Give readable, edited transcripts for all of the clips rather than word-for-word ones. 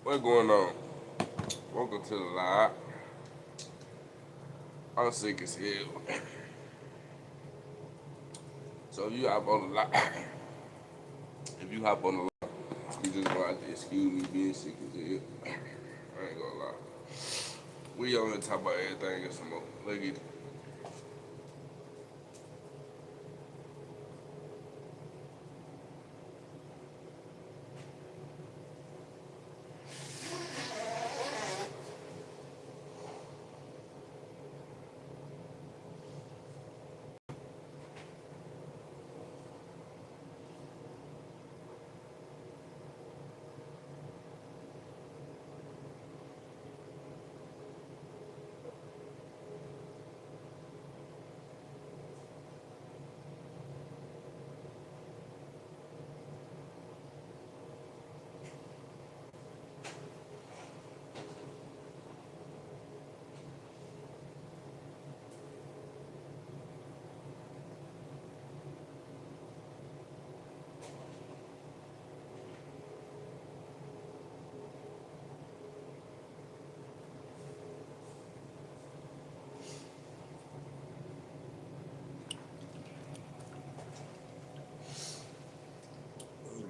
What going on? Welcome to the live. I'm sick as hell. So if you hop on the live, if you hop on the live, you just gonna have to excuse me being sick as hell. I ain't gonna lie. We on to talk about everything and some more. Look at it.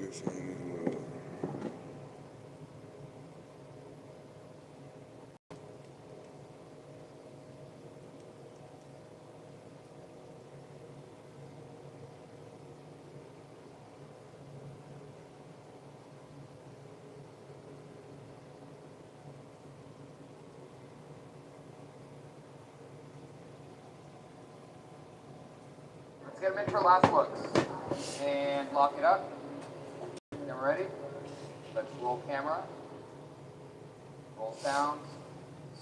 Let's get some. Let's get them in for last looks. And lock it up. Get them ready. Let's roll camera. Roll sound.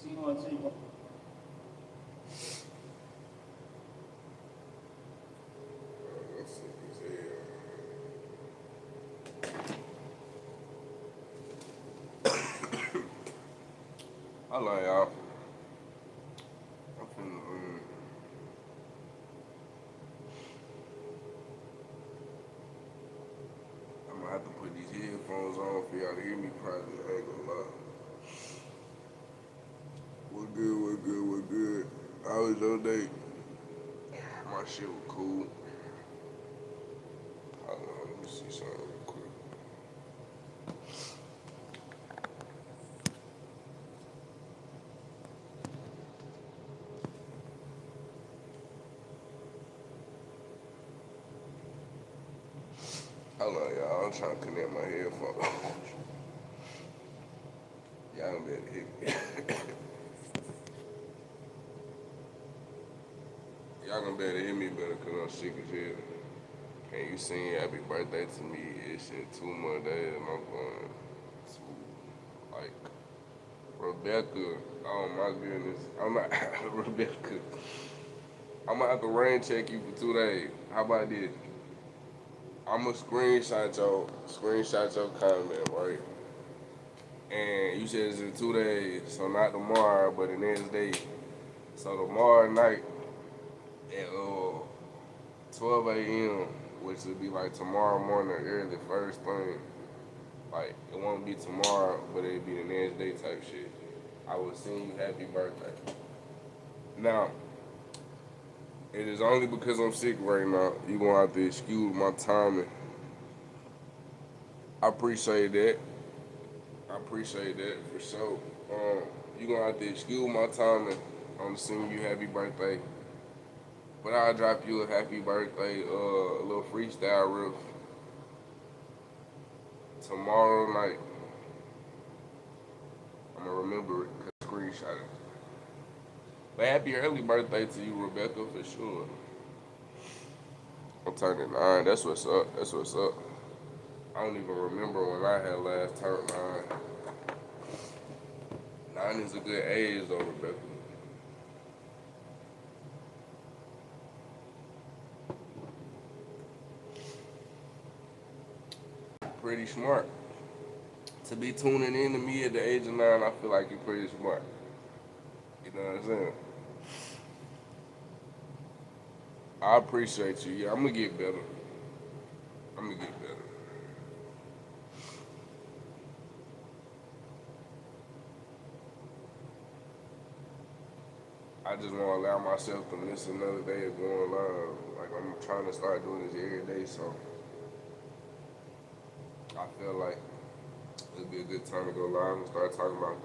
Scene one, scene one. I'm sick as hell. Hello, y'all. I'm finna, I'm gonna have to put these headphones on for y'all to hear me probably. I ain't gonna lie. What good, what good, what good? How was your day? My shit was cool. Hold on, let me see something real quick. Hold on, y'all. I'm trying to connect my headphones. Y'all gonna be able to hear me. Y'all gonna be able to hear me better because I'm sick as hell. Can you sing happy birthday to me? It's in 2 more days and I'm going to, like, Rebecca. Oh my goodness. I'm not, Rebecca. I'm gonna have to rain check you for 2 days. How about this? I'm gonna screenshot your comment, right? And you said it's in 2 days, so not tomorrow, but the next day. So tomorrow night at 12 a.m., which would be like tomorrow morning early, first thing. Like it won't be tomorrow, but it'll be the next day type shit. I will sing you happy birthday. Now, it is only because I'm sick right now. You gonna have to excuse my timing. I appreciate that. I appreciate that for sure. You gonna have to excuse my timing on singing you happy birthday. But I'll drop you a happy birthday, a little freestyle riff tomorrow night. I'm gonna remember it, cause I screenshot it. But happy early birthday to you, Rebecca, for sure. I'm turning 9. That's what's up. That's what's up. I don't even remember when I had last turned 9. 9 is a good age, though, Rebecca. Pretty smart. To be tuning in to me at the age of 9, I feel like you're pretty smart. You know what I'm saying? I appreciate you. Yeah, I'm gonna get better. I'm gonna get better. I just want to allow myself to miss another day of going live. Like I'm trying to start doing this every day, so I feel like it'd be a good time to go live and start talking about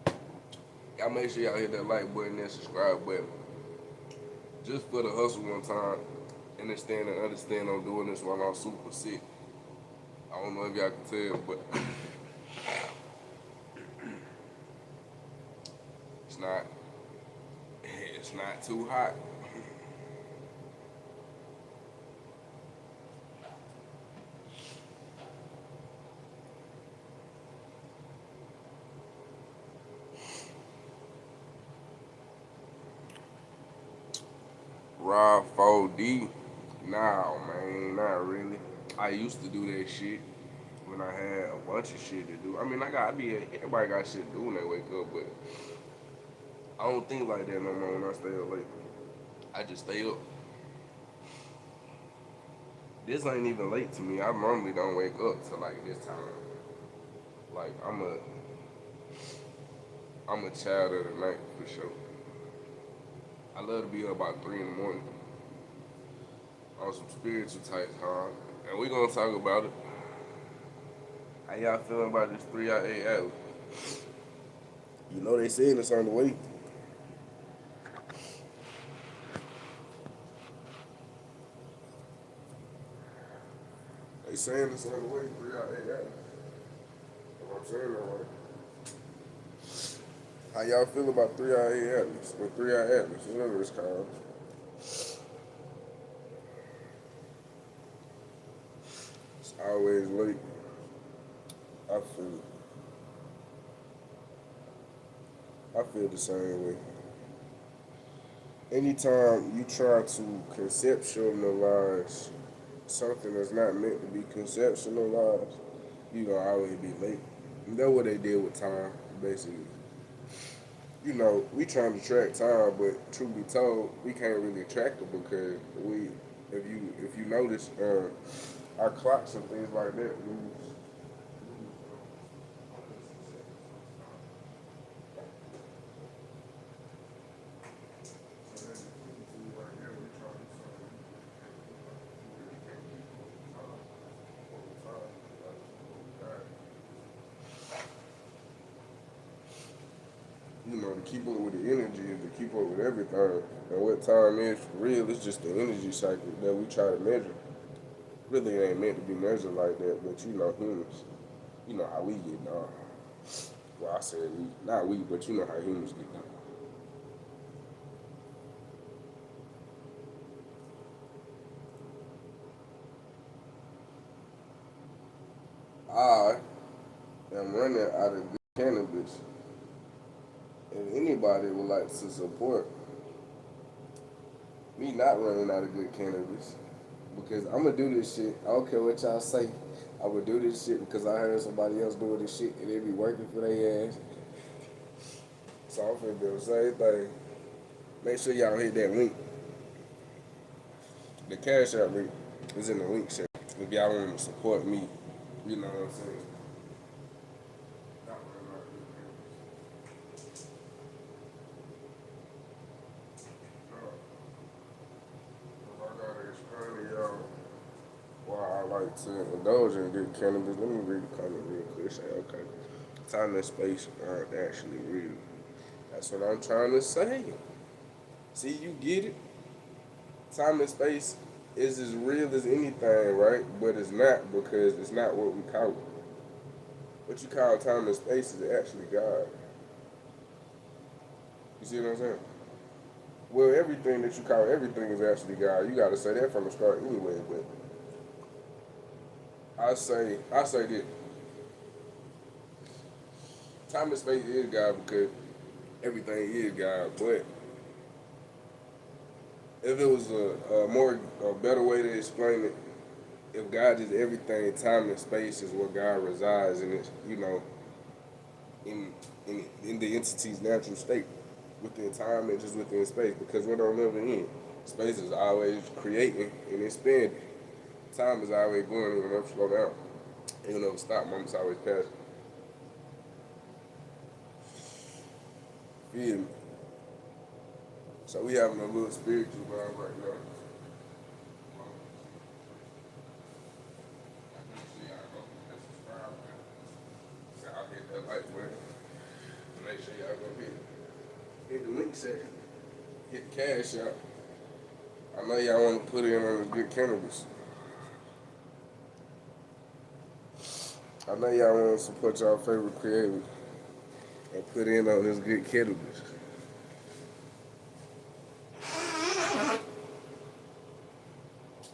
that. Y'all make sure y'all hit that like button and subscribe button. Just for the hustle one time. Understand I'm doing this while I'm super sick. I don't know if y'all can tell, but it's not it's not too hot. Raw 4D. Nah, man, not really. I used to do that shit when I had a bunch of shit to do. I mean, everybody got shit to do when they wake up, but I don't think like that no more when I stay up late. I just stay up. This ain't even late to me. I normally don't wake up till like this time. Like I'm a child of the night for sure. I love to be up about 3 in the morning on some spiritual type time, and we gonna talk about it. How y'all feeling about this 3-hour 8 hours? You know they saying it's on the way. They saying it's on the way, 3-hour 8 hours. What I'm saying that right. How y'all feel about 3-hour 8 hours or 3-hour atlas, whatever it's called? It's always late. I feel I feel the same way. Anytime you try to conceptualize something that's not meant to be conceptualized, you gonna always be late. And that's what they did with time, basically. You know, we trying to track time, but truth be told, we can't really track it because if you notice, our clocks and things like that lose. You know, to keep up with the energy and to keep up with everything. And what time is for real, it's just the energy cycle that we try to measure. Really ain't meant to be measured like that, but you know humans, you know how we get down. Well, I said we, not we, but you know how humans get down. I am running out of good cannabis, and anybody would like to support me not running out of good cannabis because I'm gonna do this shit. I don't care what y'all say. I would do this shit because I heard somebody else doing this shit and it be working for their ass. So I'm finna do the same thing. Make sure y'all hit that link. The cash out link is in the link section. If y'all want to support me, you know what I'm saying. I gotta explain to y'all why I like to indulge in good cannabis. Let me read the comment real quick. Say, okay, time and space aren't actually real. That's what I'm trying to say. See, you get it? Time and space is as real as anything, right? But it's not because it's not what we call it. What you call time and space is actually God. You see what I'm saying? Well, everything that you call everything is actually God. You got to say that from the start anyway. But I say that time and space is God because everything is God. But if it was a better way to explain it, if God is everything, time and space is where God resides, and it's in in the entity's natural state, within time and just within space, because we don't live in. Space is always creating and expanding. Time is always going, it'll never slow down. It'll never stop, moment's always passing. feel me? So we having a little spiritual vibe right now. I'll hit that like button. Make sure y'all go hit the link section. Hit the cash out. I know y'all want to put in on the good cannabis. I know y'all want to support y'all favorite creator and put in on this good cannabis.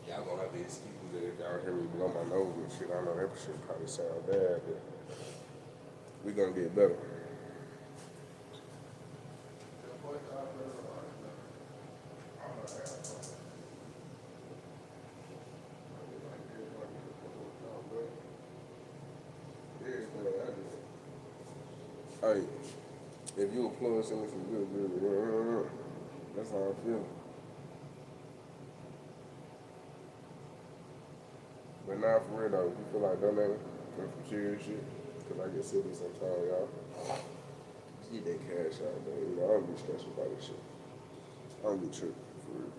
Y'all gonna have to excuse it if y'all hear me blow my nose and shit. I know that shit probably sound bad, but we gonna get better. Hey, if you influencing with some good, that's how I feel. But now for real though, if you feel like donating for some serious shit, because I get silly sometimes, y'all. Just get that cash out, man. You know, I don't be stressed about this shit. I don't be tripping, for real.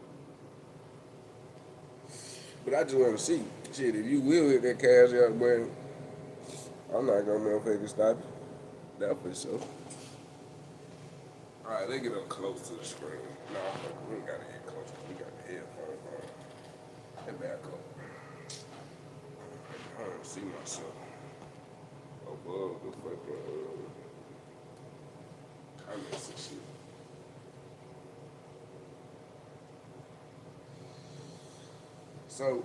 But I just want to see, shit, if you will hit that cash out button, I'm not gonna motherfucking stop you. That for sure. Alright, let's get up close to the screen. No, we ain't gotta get close. We got the headphones on. And back up. I don't see myself above the fucking comments and shit. So,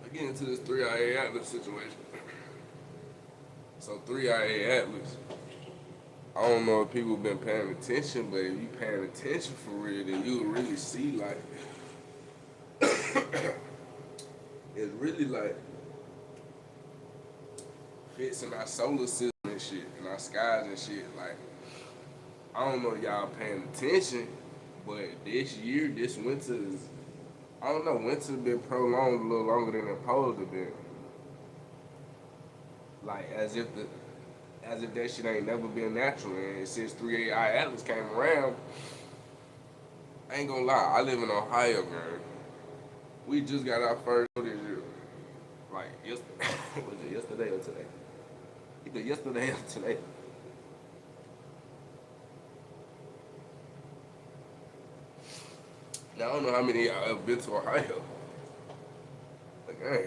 I get into this 3IA Atlas situation. So 3IA Atlas, I don't know if people been paying attention, but if you paying attention for real, then you would really see like, it's really like fits in our solar system and shit, in our skies and shit. Like, I don't know if y'all paying attention, but this year, this winter is, I don't know, winter been prolonged a little longer than it's supposed to be. Like, as if that shit ain't never been natural. And since 3AI Atlas came around, I ain't gonna lie, I live in Ohio, man. We just got our first this year. Like, yesterday, was it yesterday or today? Either yesterday or today. Now, I don't know how many of y'all ever been to Ohio. Like, dang,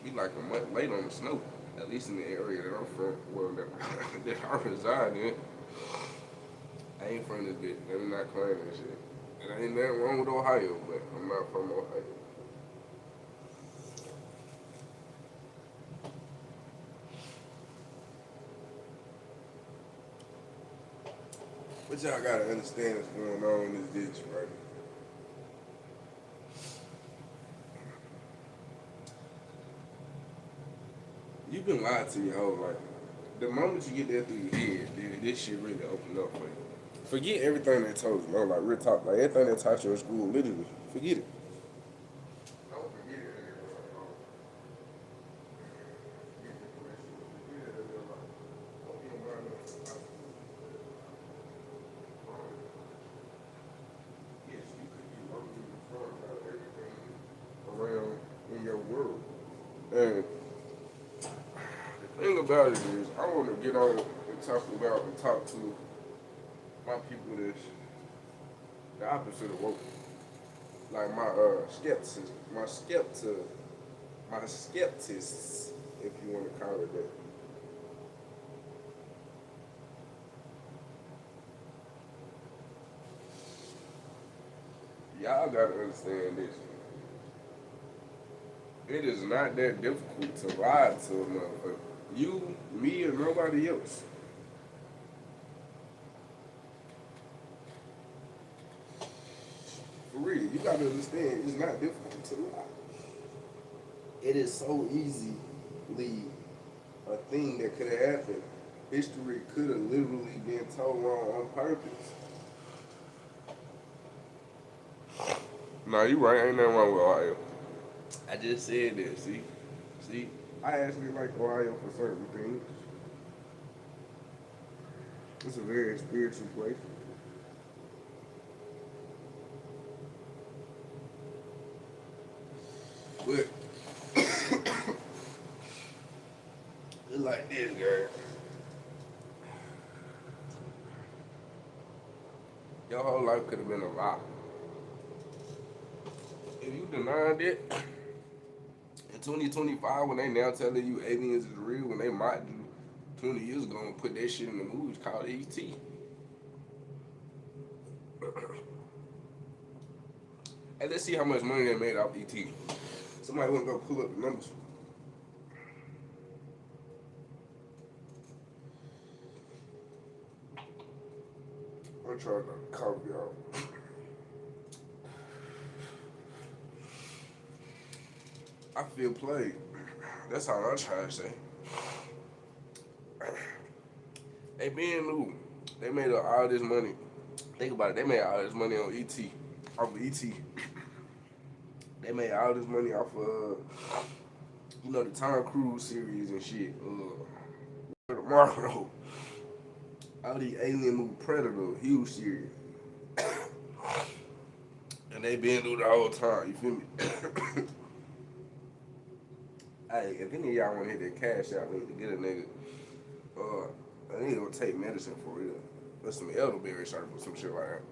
we like a month late on the snow. At least in the area that I'm from, well, that I reside in. I ain't from this bitch. Let me not claim that shit. And ain't nothing wrong with Ohio, but I'm not from Ohio. But y'all gotta understand what's going on in this ditch, right? You been lied to your whole life. The moment you get that through your head, then this shit really open up for you. Forget everything they told you, man. Like real talk, like everything they taught you in school, literally, forget it. Don't forget it. Yes, you could be working about everything around in your world. And the thing about it is, I want to get on and talk to my people that's the opposite of woke. Like my skepticism, my skeptics, if you want to call it that. Y'all gotta understand this. It is not that difficult to lie to a motherfucker. You, me, and nobody else. For real, you gotta understand, it's not difficult to lie. It is so easily a thing that could have happened. History could have literally been told wrong on purpose. Nah, you right, ain't nothing wrong with Ohio. I just said that, see? I actually like Ohio for certain things. It's a very spiritual place. But it's like this, girl. Your whole life could have been a lie. If you denied it in 2025, when they now telling you aliens is real, when they mocked you 20 years ago and put that shit in the movies called E.T. Hey, let's see how much money they made off E.T. Somebody want to go pull up the numbers. I'm trying to cover y'all. I feel played. That's all I'm trying to say. They being new. They made all this money. Think about it. They made all this money on ET. Off of ET. They made all this money off of, the Tom Cruise series and shit. Marco. All these alien movie Predator, huge series. And they been through the whole time, you feel me? Hey, if any of y'all want to hit that cash out link to get a nigga, I need to take medicine for real. That's some elderberry syrup or some shit like that.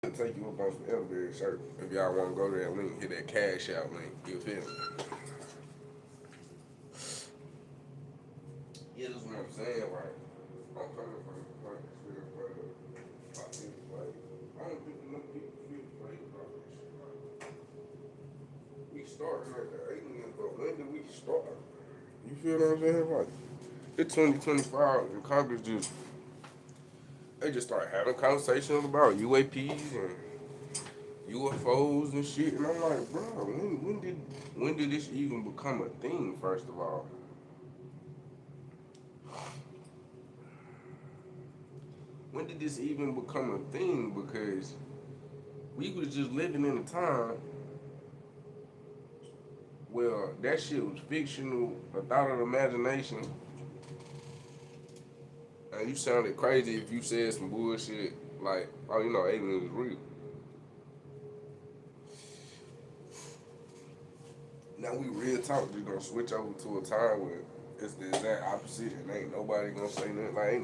I'll take you up on some elderberry syrup if y'all want to go to that link, hit that cash out link. You feel me? Yeah, that's what I'm saying. Like, I'm coming from the point of spirit, but I don't think enough people feel played about this shit. Like, we starting at the aliens, but when did we start? You feel what I'm saying? Like, it's 2025 and Congress they just start having conversations about UAPs and UFOs and shit, and I'm like, bro, when did this even become a thing? First of all, when did this even become a thing? Because we was just living in a time where that shit was fictional, a thought of the imagination, and you sounded crazy if you said some bullshit like, oh, aliens is real. Now we real talk just gonna switch over to a time where it's the exact opposite and ain't nobody gonna say nothing. Like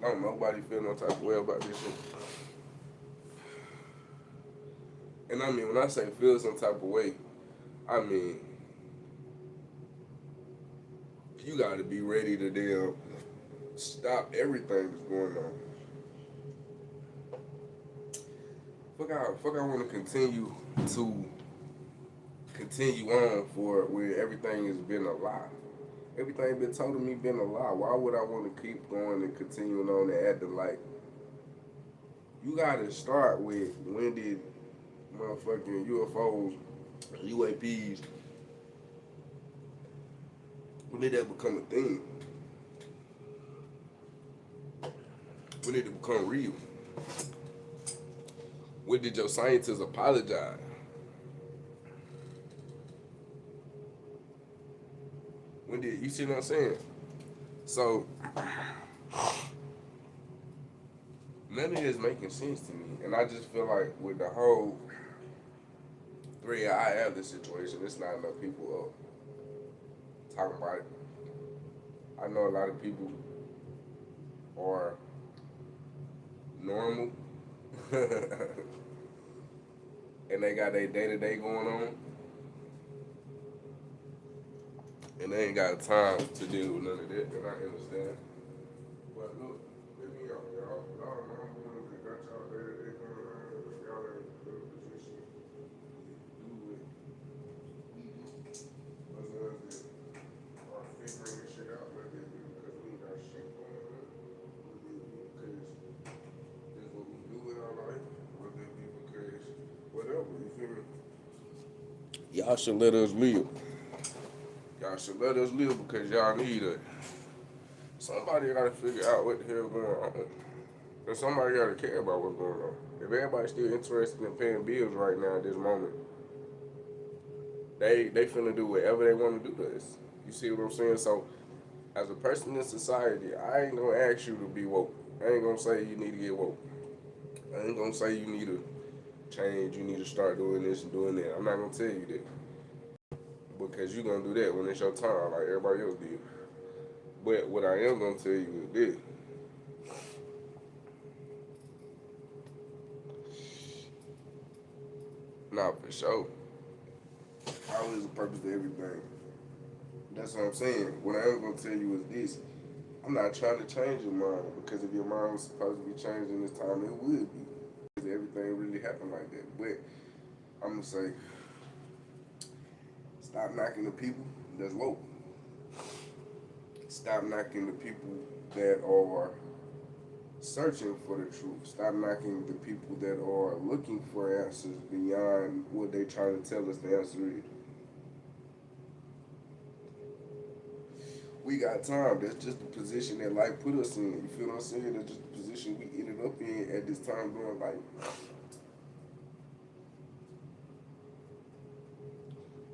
don't nobody feel no type of way about this shit. And I mean, when I say feel some type of way, I mean, you gotta be ready to damn stop everything that's going on. Fuck I wanna continue on for where everything has been a lie. Everything been told to me been a lie. Why would I want to keep going and continuing on and acting like? You gotta start with when did motherfucking UFOs, UAPs, when did that become a thing? When did it become real? When did your scientists apologize? When did you see what I'm saying? So none of this making sense to me, and I just feel like with the whole 3 I have this situation, it's not enough people up talking about it. I know a lot of people are normal and they got their day-to-day going on, and they ain't got time to deal with none of that, and I understand. But look, let me y'all know I'm going to got y'all day-to-day going on, y'all ain't in a position to do what we do. What's us that are figuring this shit out, whether it be because we ain't got shit going on, whether it be because this is what we do in our life, whether it be because whatever, you feel me? Y'all should let us live. Y'all should let us live because y'all need us. Somebody gotta figure out what the hell going on. And somebody gotta care about what's going on. If everybody's still interested in paying bills right now at this moment, they finna do whatever they wanna do to us. You see what I'm saying? So, as a person in society, I ain't gonna ask you to be woke. I ain't gonna say you need to get woke. I ain't gonna say you need to change, you need to start doing this and doing that. I'm not gonna tell you that. Because you're gonna do that when it's your time, like everybody else did. But what I am gonna tell you is this. Nah, for sure. Always a purpose to everything. That's what I'm saying. What I am gonna tell you is this. I'm not trying to change your mind because if your mind was supposed to be changed in this time, it would be. Because everything really happened like that. But I'm gonna say, stop knocking the people that's woke. Stop knocking the people that are searching for the truth. Stop knocking the people that are looking for answers beyond what they trying to tell us the answer is. We got time. That's just the position that life put us in. You feel what I'm saying? That's just the position we ended up in at this time during life.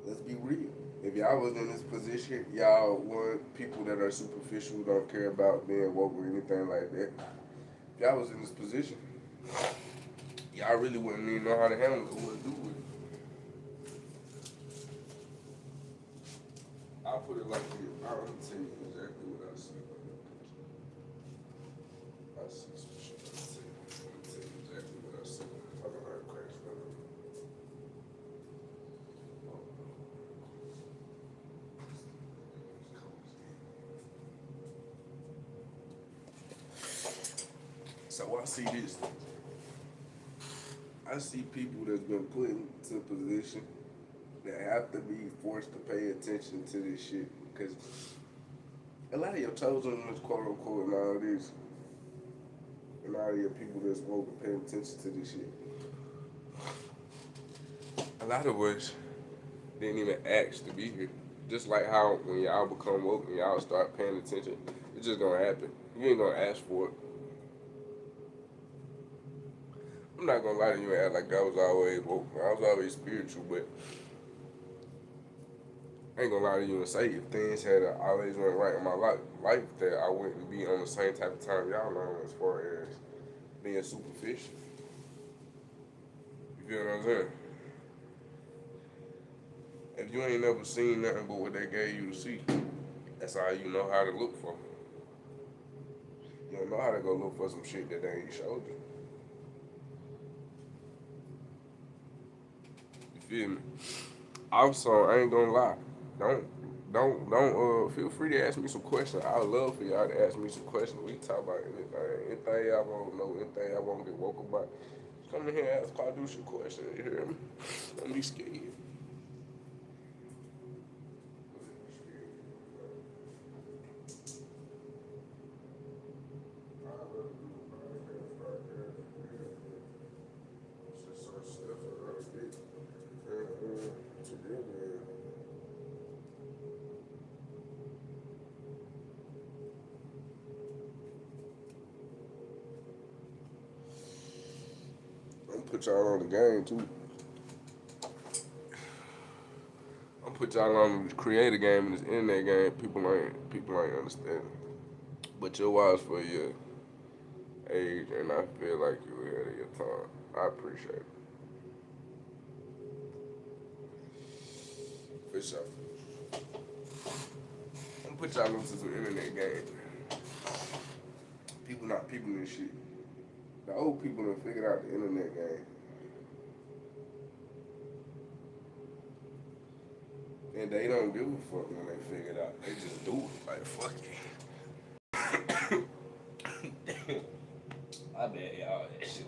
Let's be real. If y'all was in this position, y'all want people that are superficial, don't care about being woke or anything like that. If y'all was in this position, y'all really wouldn't even know how to handle it or what to do with it. I'll put it like this. I'll tell you exactly what I see. I see some shit. I'll tell you exactly what I see. I don't know how to crash that. So I see this. I see people that's been put into a position that have to be forced to pay attention to this shit because a lot of your chosen ones, quote unquote, and all this, and all your people that's woke and paying attention to this shit. A lot of us didn't even ask to be here. Just like how when y'all become woke and y'all start paying attention, it's just gonna happen. You ain't gonna ask for it. I'm not gonna lie to you and act like I was always woke. I was always spiritual, but I ain't gonna lie to you and say if things had always went right in my life that I wouldn't be on the same type of time y'all on as far as being superficial. You feel what I'm saying? If you ain't never seen nothing but what they gave you to see, that's all you know how to look for. You don't know how to go look for some shit that they ain't showed you. You feel me? Also, I ain't gonna lie. Don't don't feel free to ask me some questions. I would love for y'all to ask me some questions. We can talk about anything y'all want to know, anything y'all want to get woke about. Just come in here and ask Quadeuce your question. You hear me? Don't be scared. I'm put y'all on the game too. I'm put y'all on the creator game and this internet game. People ain't understanding. But you're wise for your age, and I feel like you're ahead of your time. I appreciate it. For sure. I'm put y'all into some internet game. People not people and shit. The old people done figured out the internet game. And they don't give a fuck when they figure it out. They just do it. Like, fuck it. My bad, y'all. That shit.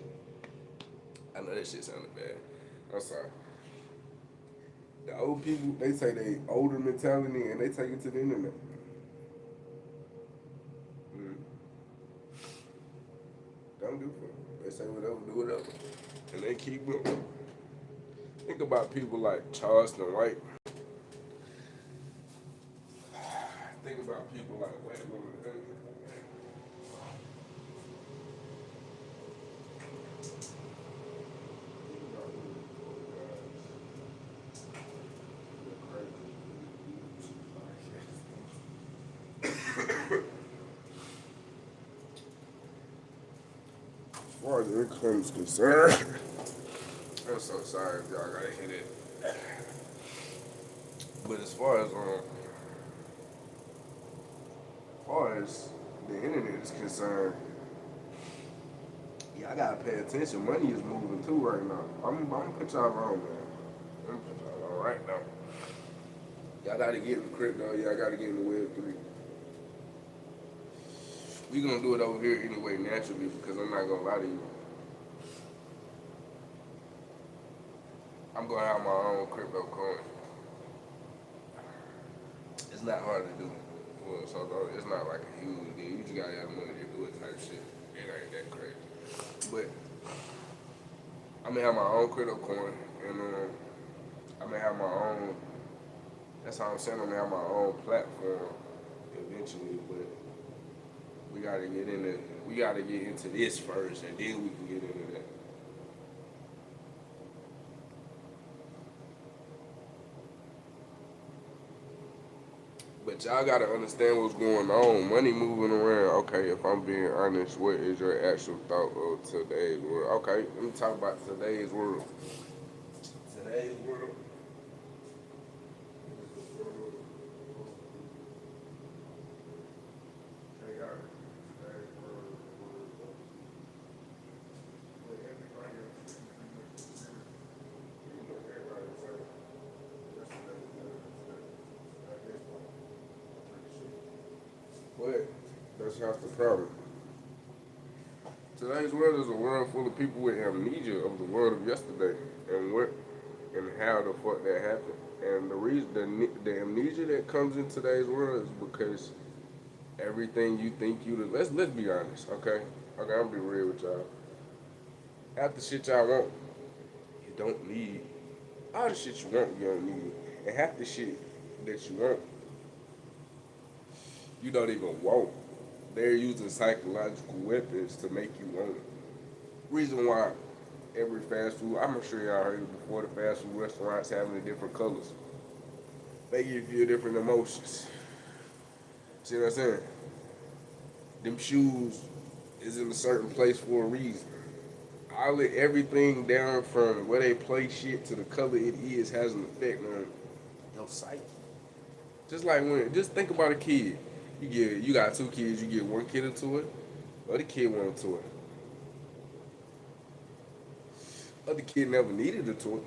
I know that shit sounded bad. I'm sorry. The old people, they say they older mentality and they take it to the internet. Mm. Don't give a fuck. They say whatever, do whatever. And they keep going. Think about people like Charleston White. Think about people like white women. far as income is concerned, I'm so sorry if y'all gotta hit it. But as far as the internet is concerned, yeah, I gotta pay attention. Money is moving too right now. I'm gonna put y'all on, man. I'm gonna put y'all on right now. Y'all gotta get in crypto. Y'all gotta get in the Web3. We gonna do it over here anyway, naturally, because I'm not gonna lie to you. I'm gonna have my own crypto coin. It's not hard to do. Well, so it's not like a huge deal. You just gotta have money to do it type shit. It ain't that crazy. But I'm gonna have my own crypto coin, and I'm gonna have my own. That's how I'm saying. I'm gonna have my own platform eventually, but we gotta get into this first, and then we can get into that. But y'all gotta understand what's going on. Money moving around. Okay, if I'm being honest, what is your actual thought of today's world? Okay, let me talk about today's world. Today's world. But that's half the problem. Today's world is a world full of people with amnesia of the world of yesterday and what and how the fuck that happened. And the reason the amnesia that comes in today's world is because everything you think you let's be honest, okay? Okay, I'm gonna be real with y'all. Half the shit y'all want, you don't need. All the shit you want, you don't need. And half the shit that you want, you don't even want. They're using psychological weapons to make you want it. Reason why every fast food, I'm sure y'all heard it before, the fast food restaurants having the different colors. They give you different emotions. See what I'm saying? Them shoes is in a certain place for a reason. I let everything down from where they place shit to the color it is has an effect on your psyche. Just think about a kid. You got two kids, you get one kid into it, other kid went into it. Other kid never needed a toy,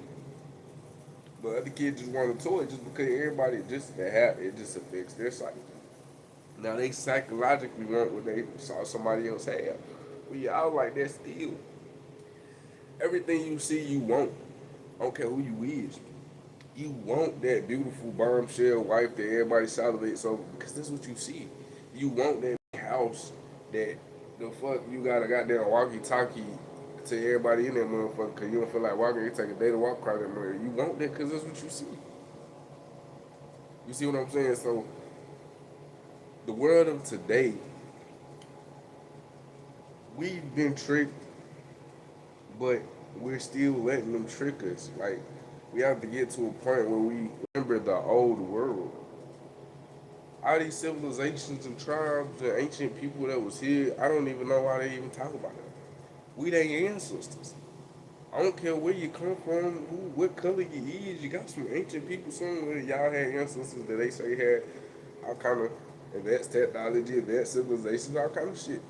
but other kid just wanted a toy just because everybody just they have it just affects their psyche. Now they psychologically want what they saw somebody else have. But yeah, I was like that still. Everything you see you want. I don't care who you is. You want that beautiful bombshell wife that everybody salivates over because that's what you see. You want that house that the fuck you got a goddamn walkie-talkie to everybody in that motherfucker because you don't feel like walking. You take a day to walk across that mother. You want that because that's what you see. You see what I'm saying? So the world of today, we've been tricked, but we're still letting them trick us. Like we have to get to a point where we remember the old world. All these civilizations and tribes and ancient people that was here, I don't even know why they even talk about it. We their ancestors. I don't care where you come from, what color you is. You got some ancient people somewhere. Y'all had ancestors that they say had all kind of advanced technology, advanced civilizations, all kind of shit.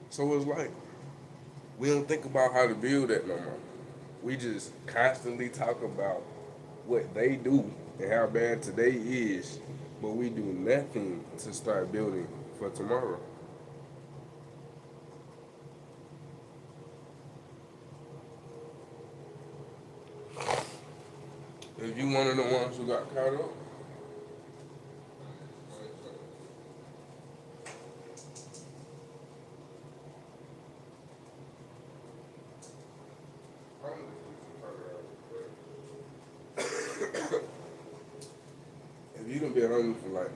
So it's like we don't think about how to build that no more. We just constantly talk about what they do and how bad today is, but we do nothing to start building for tomorrow. If you one of the ones who got caught up, if you done been on me for like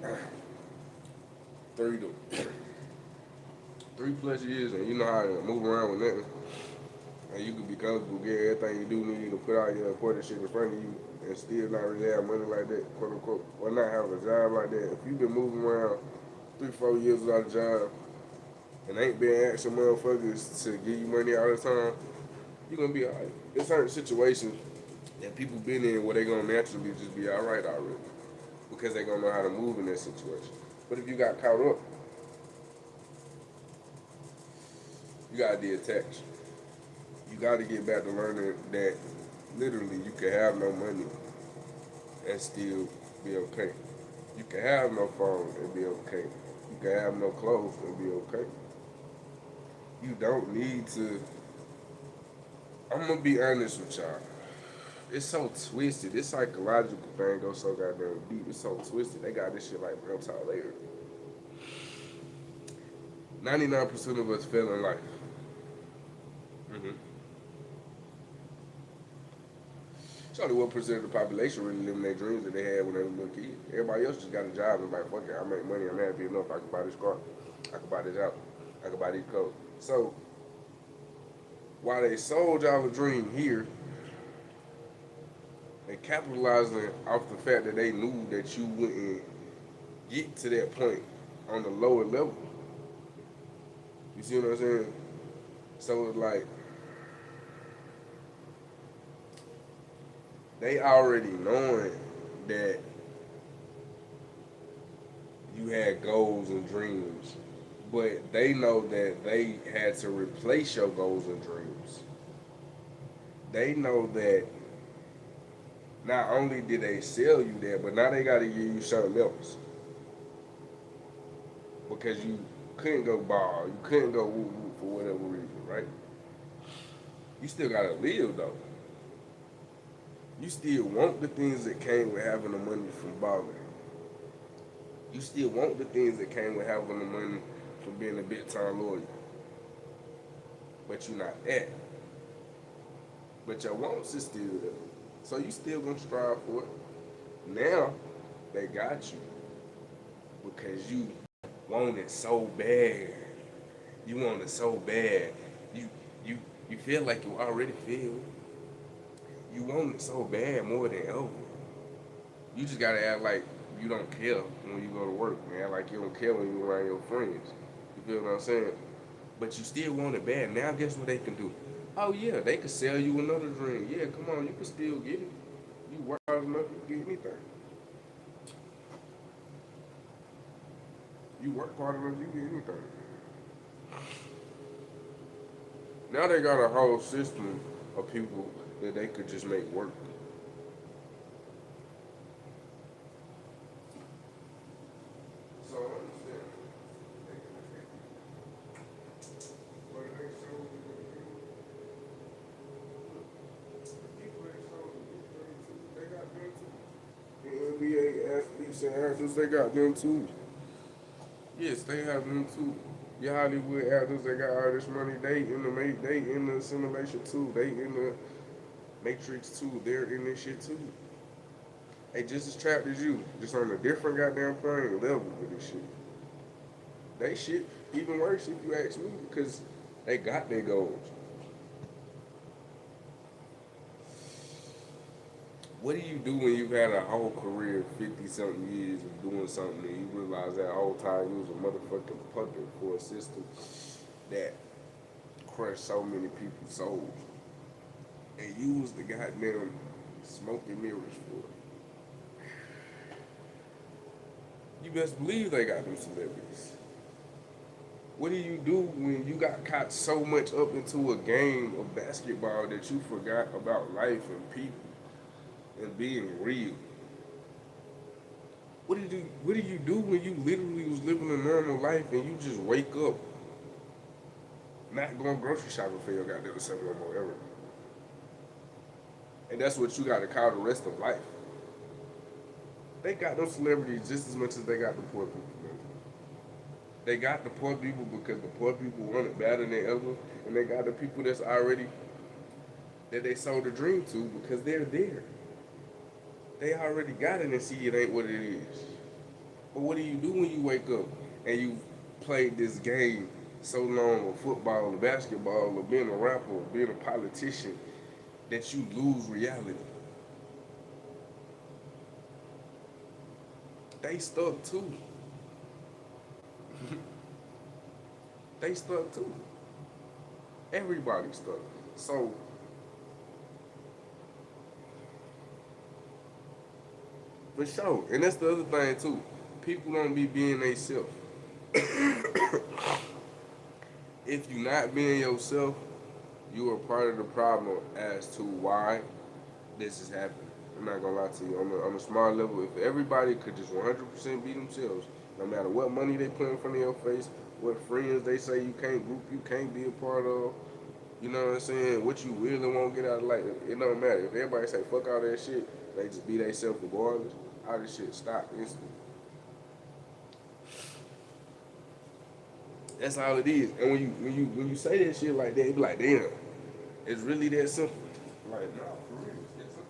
3 plus years and you know how to move around with nothing, and you can be comfortable, get everything you do need to put all your important shit in front of you and still not really have money like that, quote unquote, or not have a job like that. If you've been moving around 3, 4 years without a job and ain't been asking motherfuckers to give you money all the time, you're gonna be alright. There's certain situations that people been in where they gonna naturally just be alright already. Because they gonna know how to move in that situation. But if you got caught up, you gotta detach. You gotta get back to learning that literally you can have no money and still be okay. You can have no phone and be okay. You can have no clothes and be okay. You don't need to. I'm gonna be honest with y'all. It's so twisted. This psychological thing goes so goddamn deep. It's so twisted. They got this shit like real talk later. 99% of us fail in life. Mm-hmm. It's only 1% of the population really living their dreams that they had when they were little kids. Everybody else just got a job and like, fuck it, I make money, I'm happy enough, I can buy this car, I can buy this house, I can buy these clothes. So while they sold y'all a dream here, they capitalizing off the fact that they knew that you wouldn't get to that point on the lower level. You see what I'm saying? So it's like they already knowing that you had goals and dreams, but they know that they had to replace your goals and dreams. They know that not only did they sell you that, but now they got to give you something else because you couldn't go ball, you couldn't go woo woo for whatever reason, right? You still gotta live though. You still want the things that came with having the money from balling. You still want the things that came with having the money from being a big time lawyer. But you're not that. But your wants is still there. So you still gonna strive for it. Now they got you because you want it so bad. You want it so bad. You you you feel like you already feel. You want it so bad more than ever. You just gotta act like you don't care when you go to work, man. Like you don't care when you around your friends. You feel what I'm saying? But you still want it bad. Now guess what they can do? Oh yeah, they could sell you another dream. Yeah, come on, you can still get it. You work hard enough, you can get anything. You work hard enough, you can get anything. Now they got a whole system of people that they could just make work. So I understand. But it ain't so people ain't so they got them too. The NBA athletes and actors, they got them too. Yes, they have them too. Your Hollywood actors, they got all this money. They in the simulation too. They in the Matrix too. They're in this shit too. They just as trapped as you, just on a different goddamn playing level with this shit. They shit even worse if you ask me because they got their goals. What do you do when you've had a whole career, 50 something years of doing something, and you realize that whole time you was a motherfucking puppet for a system that crushed so many people's souls, and you was the goddamn smoking mirrors for it? You best believe they got them celebrities. What do you do when you got caught so much up into a game of basketball that you forgot about life and people and being real? What do you do when you literally was living a normal life and you just wake up not going grocery shopping for your goddamn self no more ever? And that's what you gotta call the rest of life. They got those celebrities just as much as they got the poor people, man. They got the poor people because the poor people want it better than ever, and they got the people that's already that they sold a dream to because they're there. They already got it and see it ain't what it is. But what do you do when you wake up and you played this game so long, or football, or basketball, or being a rapper, or being a politician, that you lose reality? They stuck too. they stuck too. Everybody stuck. So for sure, and that's the other thing too. People don't be being themselves. If you not being yourself, you are part of the problem as to why this is happening. I'm not gonna lie to you. On a small level, if everybody could just 100% be themselves, no matter what money they put in front of your face, what friends they say you can't be a part of, you know what I'm saying? What you really won't get out of life, it don't matter. If everybody say fuck all that shit, they just be themselves regardless. All this shit stop instantly. That's all it is. And when you say that shit like that, you be like, damn, it's really that simple. Like, no, for real, it's that simple.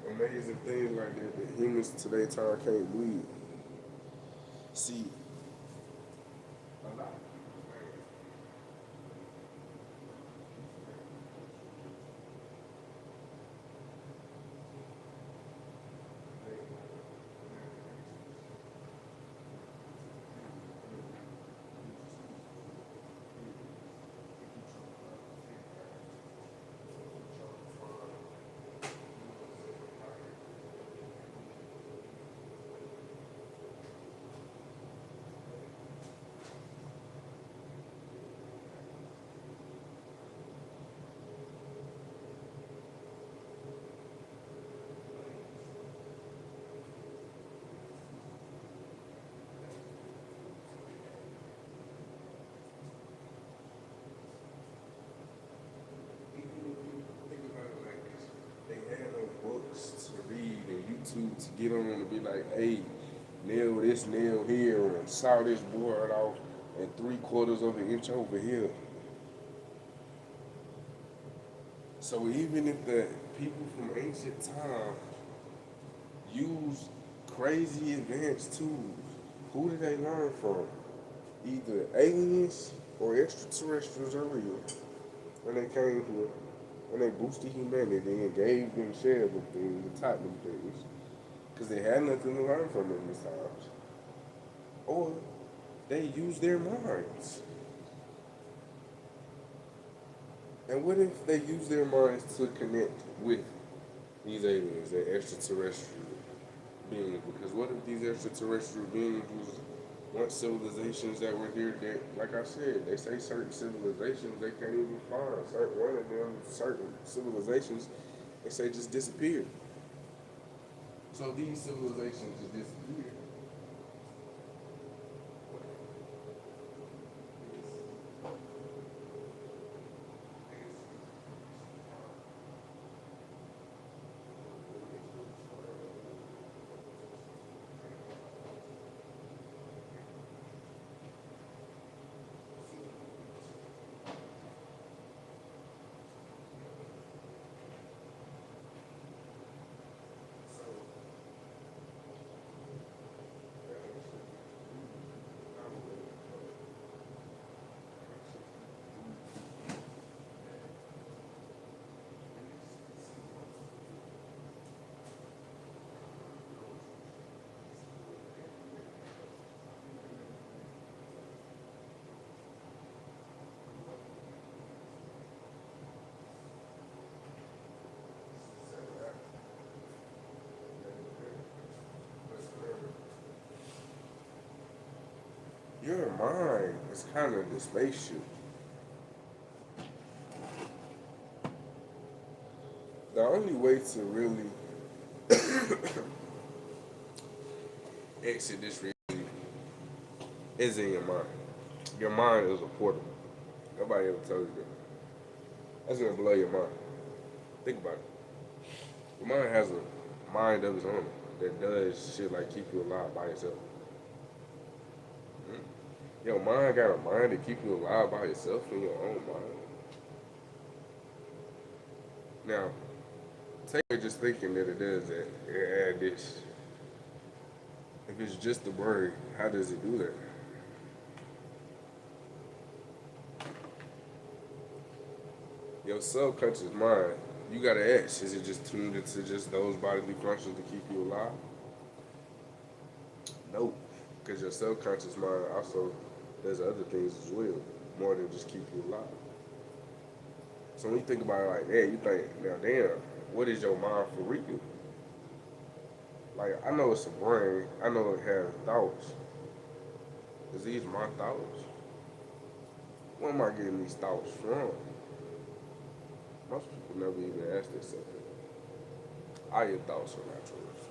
Amazing things like that humans today time can't believe. See, a lot. Think about it like this. They had no books to read and YouTube to get on and be like, hey, nail this nail here and saw this board off and 3/4 of an inch over here. So even if the people from ancient time use crazy advanced tools, who did they learn from? Either aliens or extraterrestrials are real. When they came here, when they boosted humanity and gave them shares of things and taught them things, because they had nothing to learn from them these times. Or they used their minds. And what if they use their minds to connect with these aliens, their extraterrestrial beings? Because what if these extraterrestrial beings was once civilizations that were here that, like I said, they say certain civilizations they can't even find. Certain one of them, certain civilizations, they say just disappeared. So these civilizations just disappeared. your mind is kind of the spaceship. The only way to really exit this reality is in your mind. Your mind is a portal. Nobody ever told you that. That's gonna blow your mind. Think about it. Your mind has a mind of its own that does shit like keep you alive by itself. Mm. Your mind got a mind to keep you alive by itself in your own mind. Now, take it just thinking that it does that and add this. If it's just the brain, how does it do that? Your subconscious mind, you gotta ask, is it just tuned into just those bodily functions to keep you alive? No, because your subconscious mind also does other things as well, more than just keep you alive. So when you think about it like that, you think, now damn, what is your mind for real? Like, I know it's a brain, I know it has thoughts. Is these my thoughts? Where am I getting these thoughts from? Most people never even ask themselves that. Are your thoughts or not yours?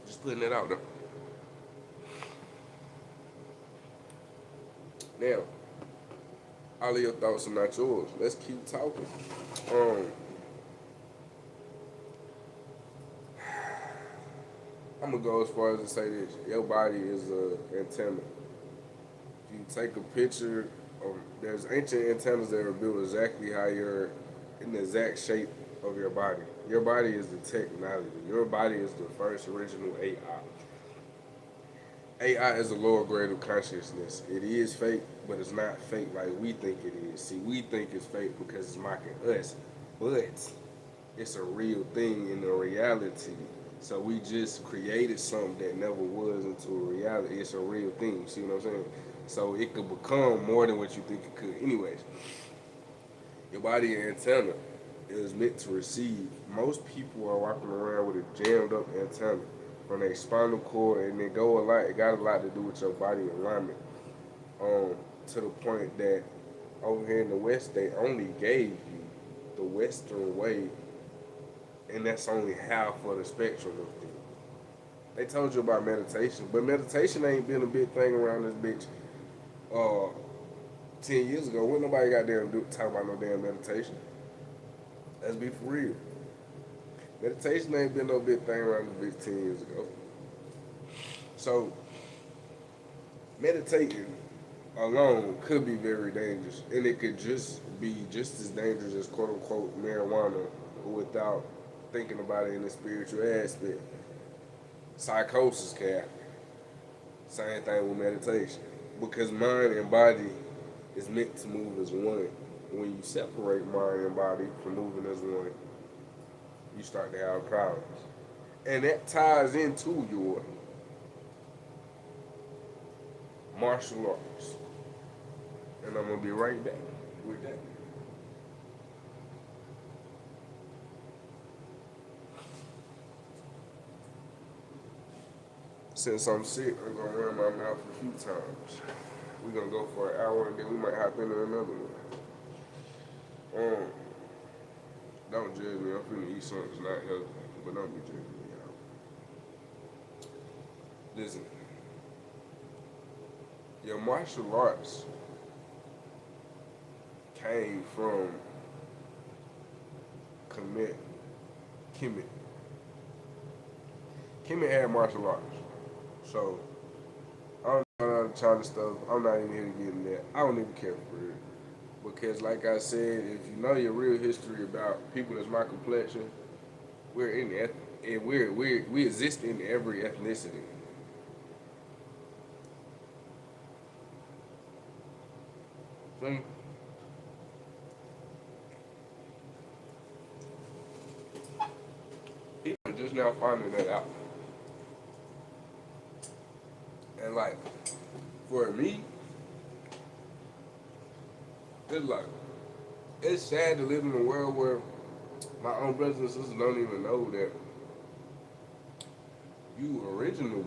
Just putting it out there. Now, all of your thoughts are not yours. Let's keep talking. Um, I'm gonna go as far as to say this: your body is an antenna. If you take a picture of, there's ancient antennas that are built exactly how you're in the exact shape of your body. Your body is the technology. Your body is the first original AI. AI is a lower grade of consciousness. It is fake, but it's not fake like we think it is. See, we think it's fake because it's mocking us, but it's a real thing in the reality. So we just created something that never was into a reality. It's a real thing. You see what I'm saying? So it could become more than what you think it could. Anyways, your body antenna is meant to receive. Most people are walking around with a jammed up antenna from their spinal cord, and it go a lot. It got a lot to do with your body alignment. To the point that over here in the West, they only gave you the Western way, and that's only half of the spectrum of things. They told you about meditation, but meditation ain't been a big thing around this bitch. 10 years ago, when nobody got damn talk about no damn meditation. Let's be for real. Meditation ain't been no big thing around this bitch 10 years ago. So meditating alone could be very dangerous, and it could just be just as dangerous as quote unquote marijuana without thinking about it in the spiritual aspect. Psychosis can happen. Same thing with meditation. Because mind and body is meant to move as one. When you separate mind and body from moving as one, you start to have problems. And that ties into your martial arts. And I'm going to be right back with that. Since I'm sick, I'm going to run my mouth a few times. We're going to go for an hour and then we might hop into another one. Don't judge me. I'm finna eat something that's not healthy, but don't be judging me, y'all. Listen, your martial arts came from Kemet. Kemet had martial arts. So, I don't know all the China stuff. I'm not even here to get in that. I don't even care for it. Because, like I said, if you know your real history about people that's my complexion, we're in the and we exist in every ethnicity. See? People are just now finding that out. And like, for me, it's like, it's sad to live in a world where my own brothers and sisters don't even know that You original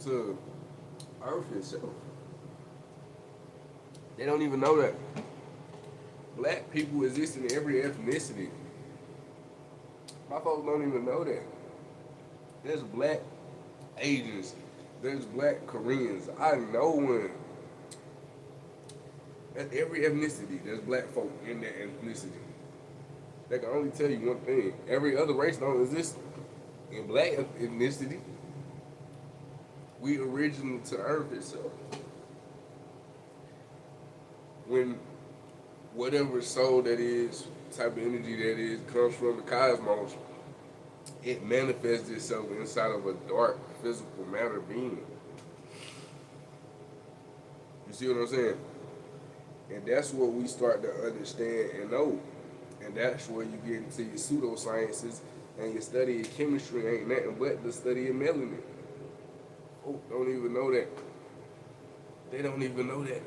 to Earth itself. They don't even know that black people exist in every ethnicity. My folks don't even know that. There's black Asians. There's black Koreans. I know one. At every ethnicity, there's black folk in that ethnicity. They can only tell you one thing. Every other race don't exist in black ethnicity. We original to Earth itself. When whatever soul that is, type of energy that is, comes from the cosmos, it manifests itself inside of a dark physical matter being. You see what I'm saying? And that's what we start to understand and know. And that's where you get into your pseudosciences and your study of chemistry ain't nothing but the study of melanin. Folk don't even know that. They don't even know that.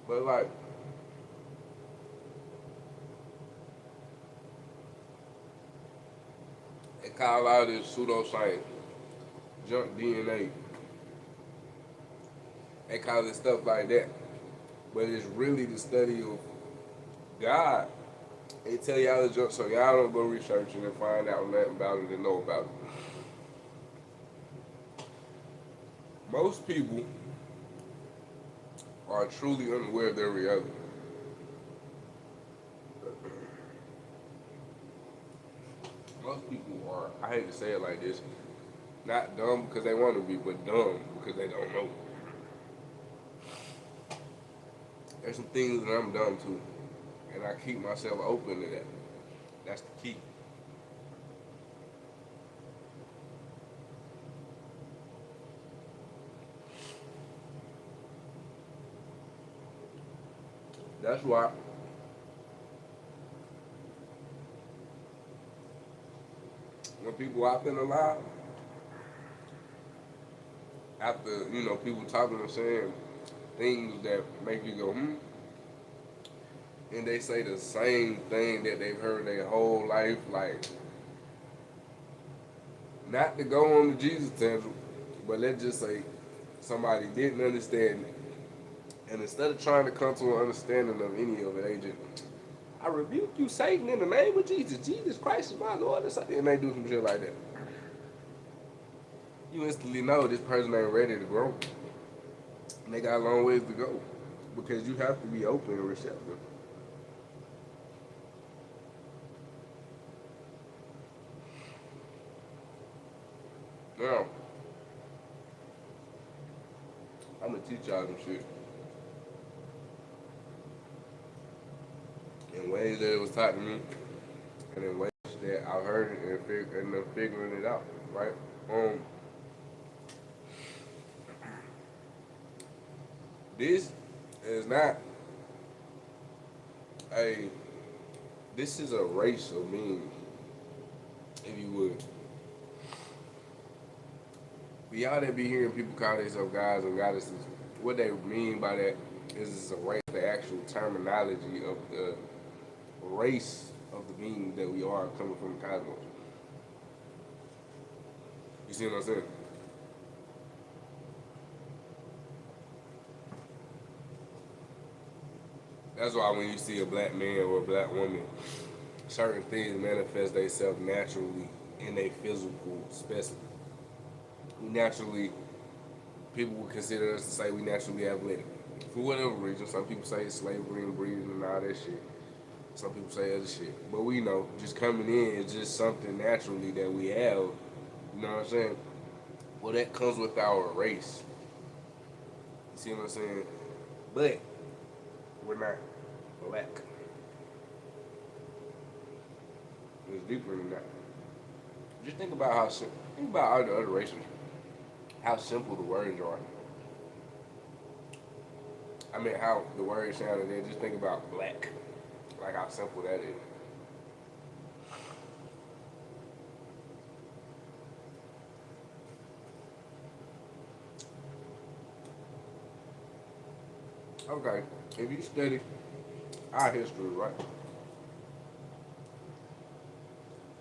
But like, they call out this pseudoscience, junk DNA. They call it stuff like that. But it's really the study of God. They tell y'all the junk so y'all don't go researching and find out nothing about it and know about it. Most people are truly unaware of their reality. Most people are, I hate to say it like this, not dumb because they want to be, but dumb because they don't know. There's some things that I'm dumb to, and I keep myself open to that. That's the key. That's why when people out there alive, after, people talking and saying things that make you go, and they say the same thing that they've heard their whole life, like, not to go on the Jesus tangent, but let's just say somebody didn't understand it. And instead of trying to come to an understanding of any of it, they just, I rebuke you, Satan, in the name of Jesus. Jesus Christ is my Lord. And they do some shit like that. You instantly know this person ain't ready to grow. And they got a long ways to go. Because you have to be open and receptive. Now, I'm going to teach y'all some shit. In ways that it was taught to me, and in ways that I heard it and I'm figuring it out, right? This is not a, this is a race of beings, if you would. For y'all that be hearing people call themselves gods and goddesses, what they mean by that is it's a race, the actual terminology of the race of the being that we are coming from the cosmos. You see what I'm saying? That's why when you see a black man or a black woman, certain things manifest themselves naturally in a physical specimen. We naturally, people would consider us to say we naturally athletic. For whatever reason, some people say it's slavery and breeding and all that shit. Some people say other shit. But we know, just coming in is just something naturally that we have. You know what I'm saying? Well, that comes with our race. You see what I'm saying? But we're not black. It's deeper than that. Just think about think about all the other races, how simple the words are. I mean, how the words sounded there. Just think about black, like how simple that is. Okay, if you study our history, right?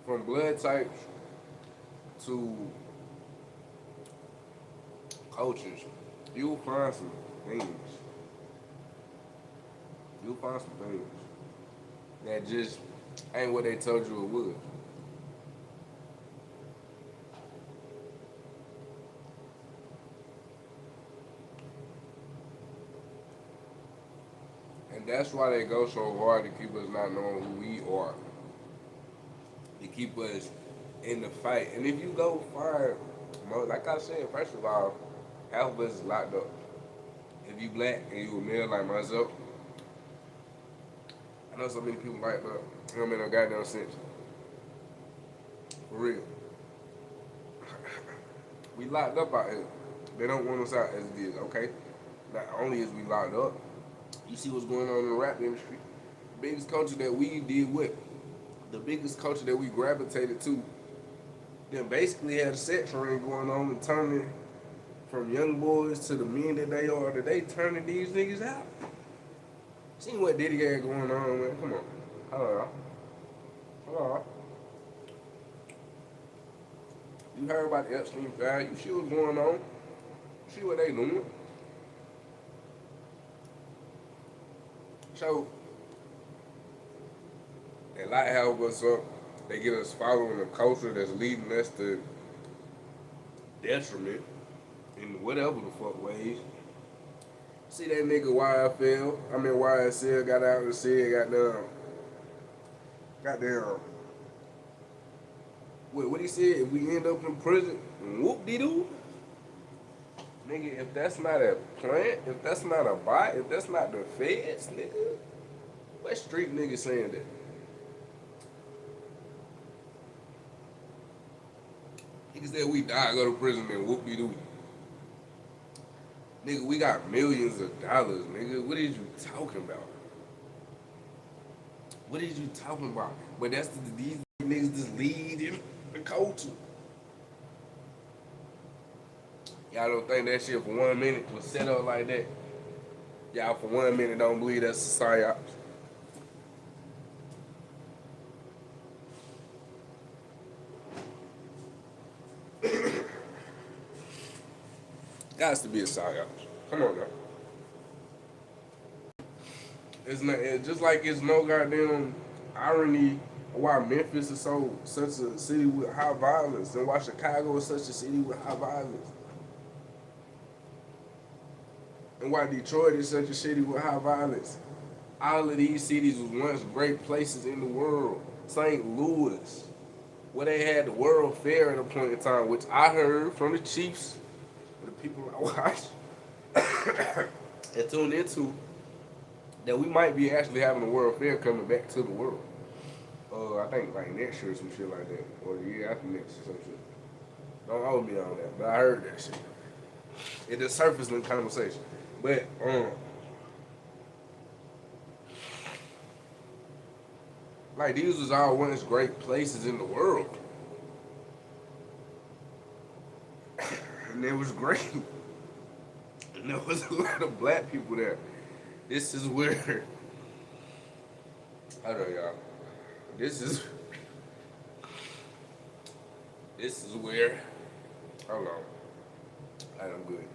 From blood types to cultures, you'll find some things. You'll find some things that just ain't what they told you it was. And that's why they go so hard to keep us not knowing who we are. To keep us in the fight. And if you go find, like I said, first of all, half of us is locked up. If you black and you a male like myself, I know so many people like that. It don't make no goddamn sense. For real. We locked up out here. They don't want us out as it is, okay? Not only is we locked up, you see what's going on in the rap industry. The biggest culture that we did with, the biggest culture that we gravitated to, then basically had a sex ring going on and turning from young boys to the men that they are today, turning these niggas out. See what Diddy had going on, man. Come on. Hold on. Hold on. You heard about the Epstein file. You see what's going on. You see what they doing. So, they like how what's up. They get us following a culture that's leading us to detriment in whatever the fuck ways. See that nigga YSL got out and said, goddamn, what he said, if we end up in prison, whoop-de-doo. Nigga, if that's not a plant, if that's not a bot, if that's not the feds, nigga, what street nigga saying that? Niggas said we die, go to prison, and whoop-de-doo. Nigga, we got millions of dollars, nigga. What is you talking about? What is you talking about? But that's these niggas just lead in the culture. Y'all don't think that shit for 1 minute was set up like that? Y'all for 1 minute don't believe that's a psyop. Gots to be a psyop. Come on now. It's just like it's no goddamn irony why Memphis is such a city with high violence and why Chicago is such a city with high violence. And why Detroit is such a city with high violence. All of these cities was once great places in the world. St. Louis, where they had the World Fair at a point in time, which I heard from the Chiefs, the people I watched, and tuned into, that we might be actually having a World Fair coming back to the world. I think like next year or some shit like that, or the year after next or some shit. Don't hold me on that, but I heard that shit. It just surfaced in the conversation. But like these was all once great places in the world. And it was great. And there was a lot of black people there. This is where I don't know y'all. This is where hold on. I'm good.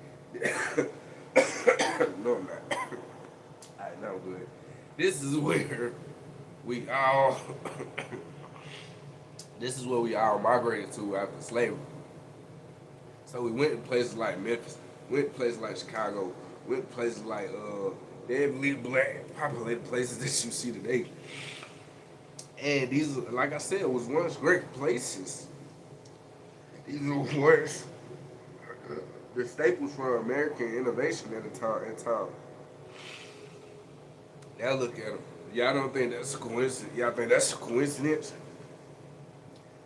No, I'm not. Alright, no, I'm good. This is where we all this is where we all migrated to after slavery. So we went to places like Memphis, went to places like Chicago, went to places like heavily black populated places that you see today. And these, like I said, was once great places. These were once the staples for American innovation at the time. Now look at them. Y'all don't think that's a coincidence? Y'all think that's a coincidence?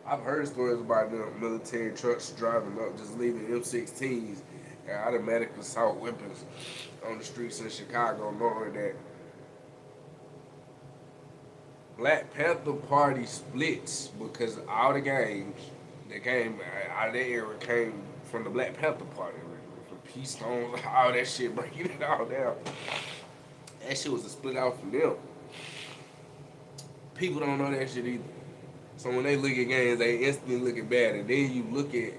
I've heard stories about them military trucks driving up, just leaving M16s and automatic assault weapons on the streets in Chicago, knowing that Black Panther Party splits because all the gangs that came out of that era came from the Black Panther Party, from Peace Stones, all that shit, breaking it all down. That shit was a split out from them. People don't know that shit either. So when they look at games, they instantly look at bad. And then you look at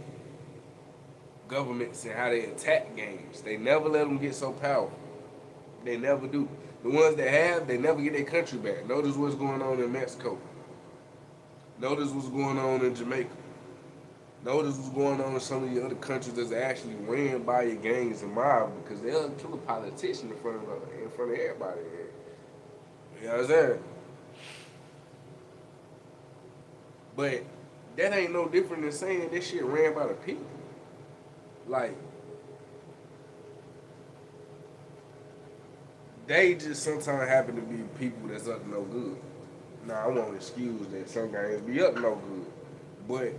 governments and how they attack games. They never let them get so powerful. They never do. The ones that have, they never get their country back. Notice what's going on in Mexico. Notice what's going on in Jamaica. Notice what's going on in some of the other countries that's actually ran by your gangs and mob because they'll kill a politician in front of everybody. You know what I'm saying? But that ain't no different than saying this shit ran by the people. Like, they just sometimes happen to be people that's up to no good. Now, I won't excuse that some guys be up to no good. But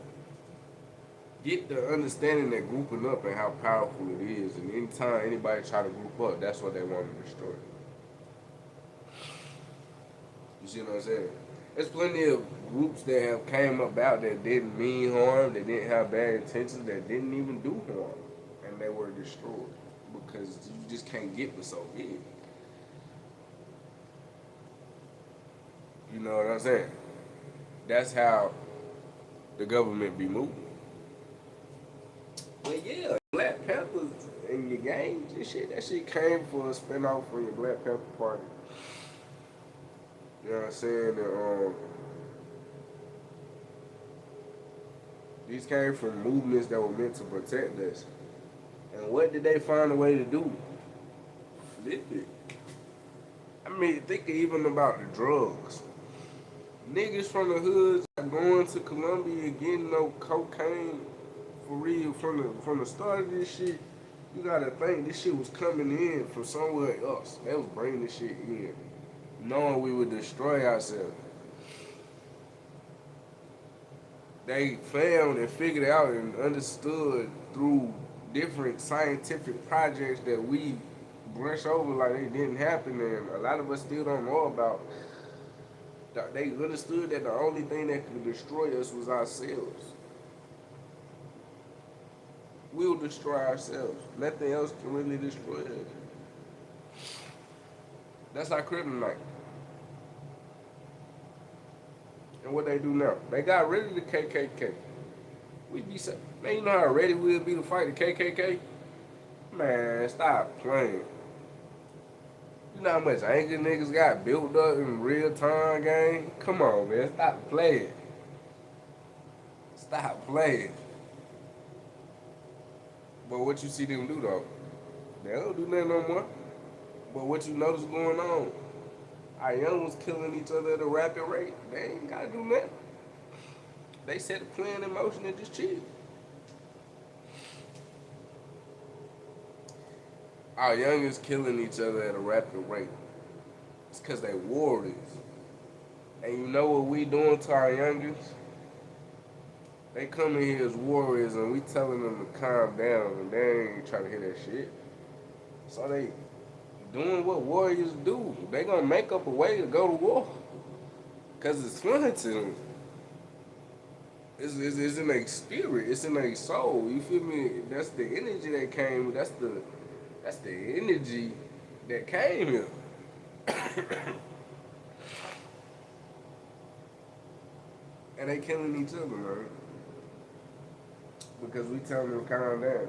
get the understanding that grouping up and how powerful it is. And anytime anybody try to group up, that's what they want to destroy. You see what I'm saying? There's plenty of groups that have came about that didn't mean harm, that didn't have bad intentions, that didn't even do harm. And they were destroyed. Because you just can't get with so big. You know what I'm saying? That's how the government be moving. But yeah, Black Panthers in your games and shit, that shit came for a spinoff from your Black Panther Party. You know what I'm saying? These came from movements that were meant to protect us. And what did they find a way to do? Flip it. I mean, think even about the drugs. Niggas from the hoods are going to Colombia getting no cocaine for real from the start of this shit. You gotta think this shit was coming in from somewhere else. They was bringing this shit in, knowing we would destroy ourselves. They found and figured out and understood through different scientific projects that we brush over like they didn't happen, and a lot of us still don't know about. They understood that the only thing that could destroy us was ourselves. We'll destroy ourselves. Nothing else can really destroy us. That's our kryptonite. And what they do now? They got rid of the KKK. We be so, man, you know how ready we'll be to fight the KKK? Man, stop playing. You know how much anger niggas got built up in real time game? Come on, man. Stop playing. Stop playing. But what you see them do though? They don't do nothing no more. But what you notice going on? Our young ones killing each other at a rapid rate. They ain't gotta do nothing. They set a plan in motion and just chill. Our youngins killing each other at a rapid rate. It's because they warriors. And you know what we doing to our youngins? They come in here as warriors and we telling them to calm down and they ain't trying to hear that shit. So they doing what warriors do. They gonna make up a way to go to war. Cause it's fun to them. It's in their spirit, it's in their soul. You feel me? That's the energy that came, that's the energy that came here. And they killing each other, man. Because we telling them to calm down.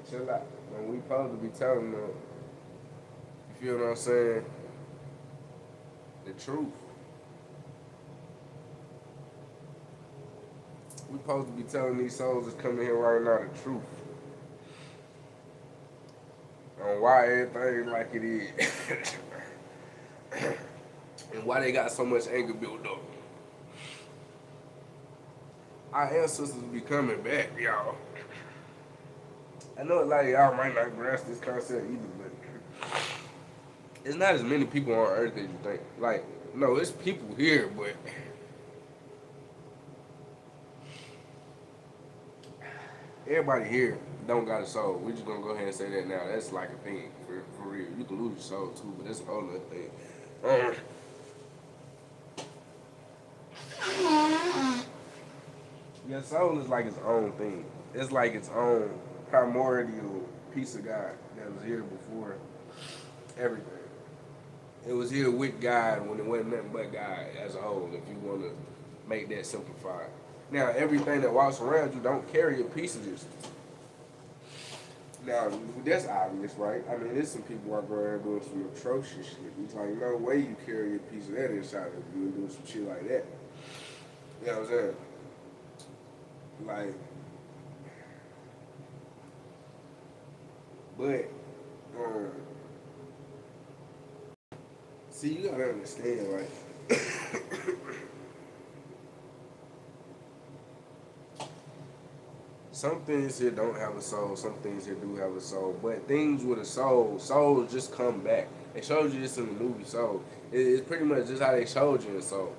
Chill out. When we supposed to be telling them, you feel what I'm saying? The truth. We supposed to be telling these souls that's coming here right now the truth. On why everything like it is. And why they got so much anger built up. Our ancestors be coming back, y'all. I know a lot of y'all might not grasp this concept either, but it's not as many people on Earth as you think. Like, no, it's people here, but everybody here don't got a soul. We just gonna go ahead and say that now. That's like a thing, for real. You can lose your soul too, but that's a whole other thing. Your soul is like its own thing. It's like its own primordial piece of God that was here before everything. It was here with God when it wasn't nothing but God as a whole, if you want to make that simplified. Now, everything that walks around you don't carry a piece of this. Now, that's obvious, right? I mean, there's some people walking around doing some atrocious shit. It's like, no way you carry a piece of that inside of you and doing some shit like that. You know what I'm saying? Like, but, see, you gotta understand, like, some things here don't have a soul, some things here do have a soul. But things with a soul, souls just come back. They showed you this in the movie Soul. It's pretty much just how they showed you in Soul.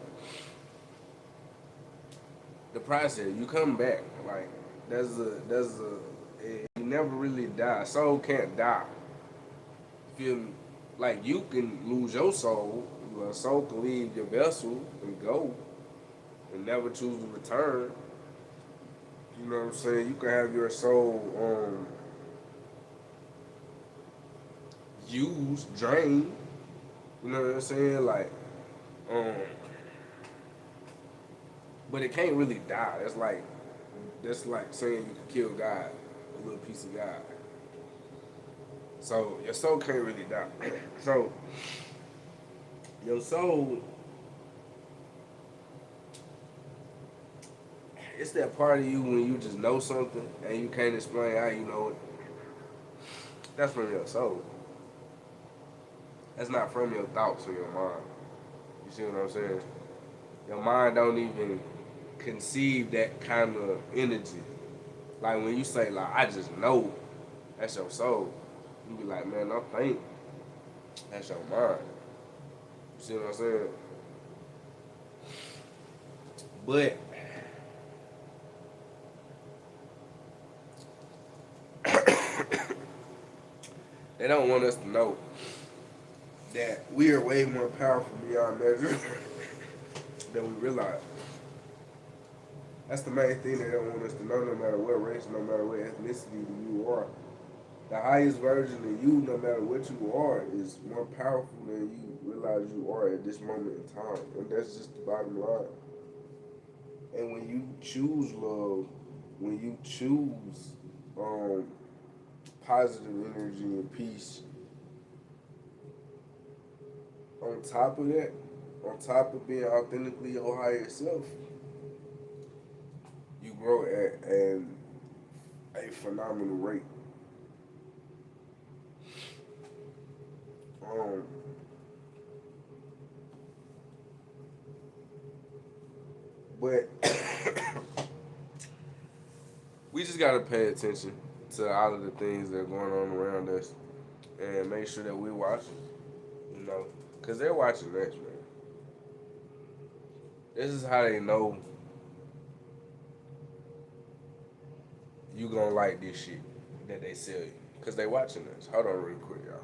The process, you come back. Like, you never really die. Soul can't die. Feel me? Like, you can lose your soul. Your soul can leave your vessel and go and never choose to return. You know what I'm saying? You can have your soul used, drained. You know what I'm saying? Like, um, but it can't really die. That's like saying you can kill God, a little piece of God. So your soul can't really die. So your soul, it's that part of you when you just know something and you can't explain how you know it. That's from your soul. That's not from your thoughts or your mind. You see what I'm saying? Your mind don't even conceive that kind of energy. Like when you say like I just know, that's your soul. You be like, man, don't think. That's your mind. You see what I'm saying? But they don't want us to know that we are way more powerful beyond measure than we realize. That's the main thing they don't want us to know, no matter what race, no matter what ethnicity you are. The highest version of you, no matter what you are, is more powerful than you realize you are at this moment in time. And that's just the bottom line. And when you choose love, when you choose um, positive energy and peace, on top of that, on top of being authentically your higher self, you grow at a phenomenal rate. Um, but we just gotta pay attention to all of the things that are going on around us and make sure that we're watching, you know, because they're watching us, man. This is how they know you gonna like this shit that they sell you, because they watching us. Hold on real quick, y'all.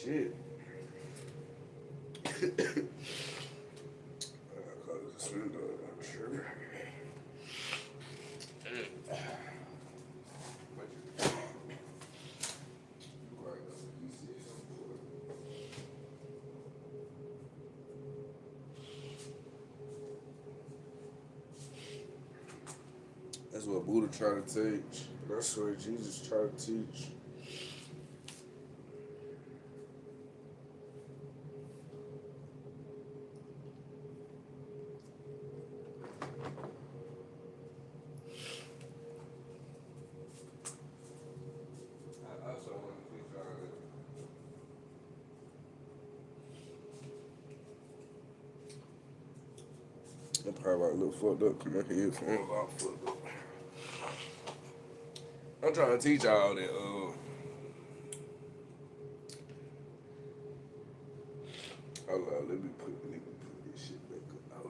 Shit. Close this window, I'm sure. That's what Buddha tried to teach. That's what Jesus tried to teach. I also want to teach y'all that. I'm probably like a little fucked up because my headphones all fucked up. I'm trying to teach y'all that, hold on, let me put this shit back up.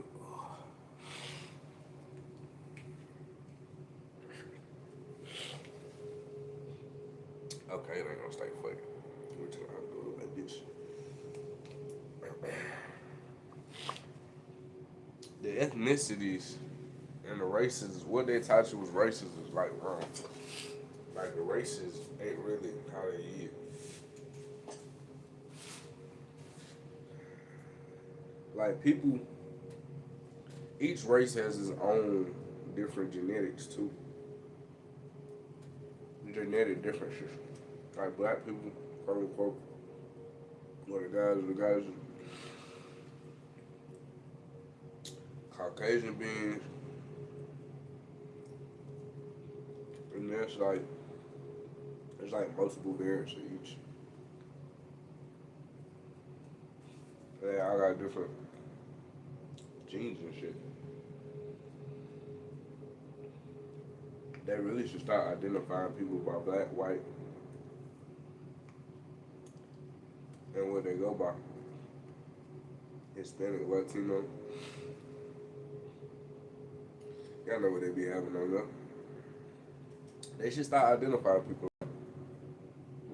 Okay, it ain't gonna stay fake. Let me tell you how to do it like this. The ethnicities and the races, what they taught you was racist is like wrong. Like the races ain't really how they is. Like people, each race has its own different genetics too. Genetic differences. Like black people, quote unquote, or the guys, Caucasian beings, and there's like multiple variants of each. They all got different genes and shit. They really should start identifying people by black, white, and what they go by. Hispanic, Latino. Y'all know what they be having on there. They should start identifying people.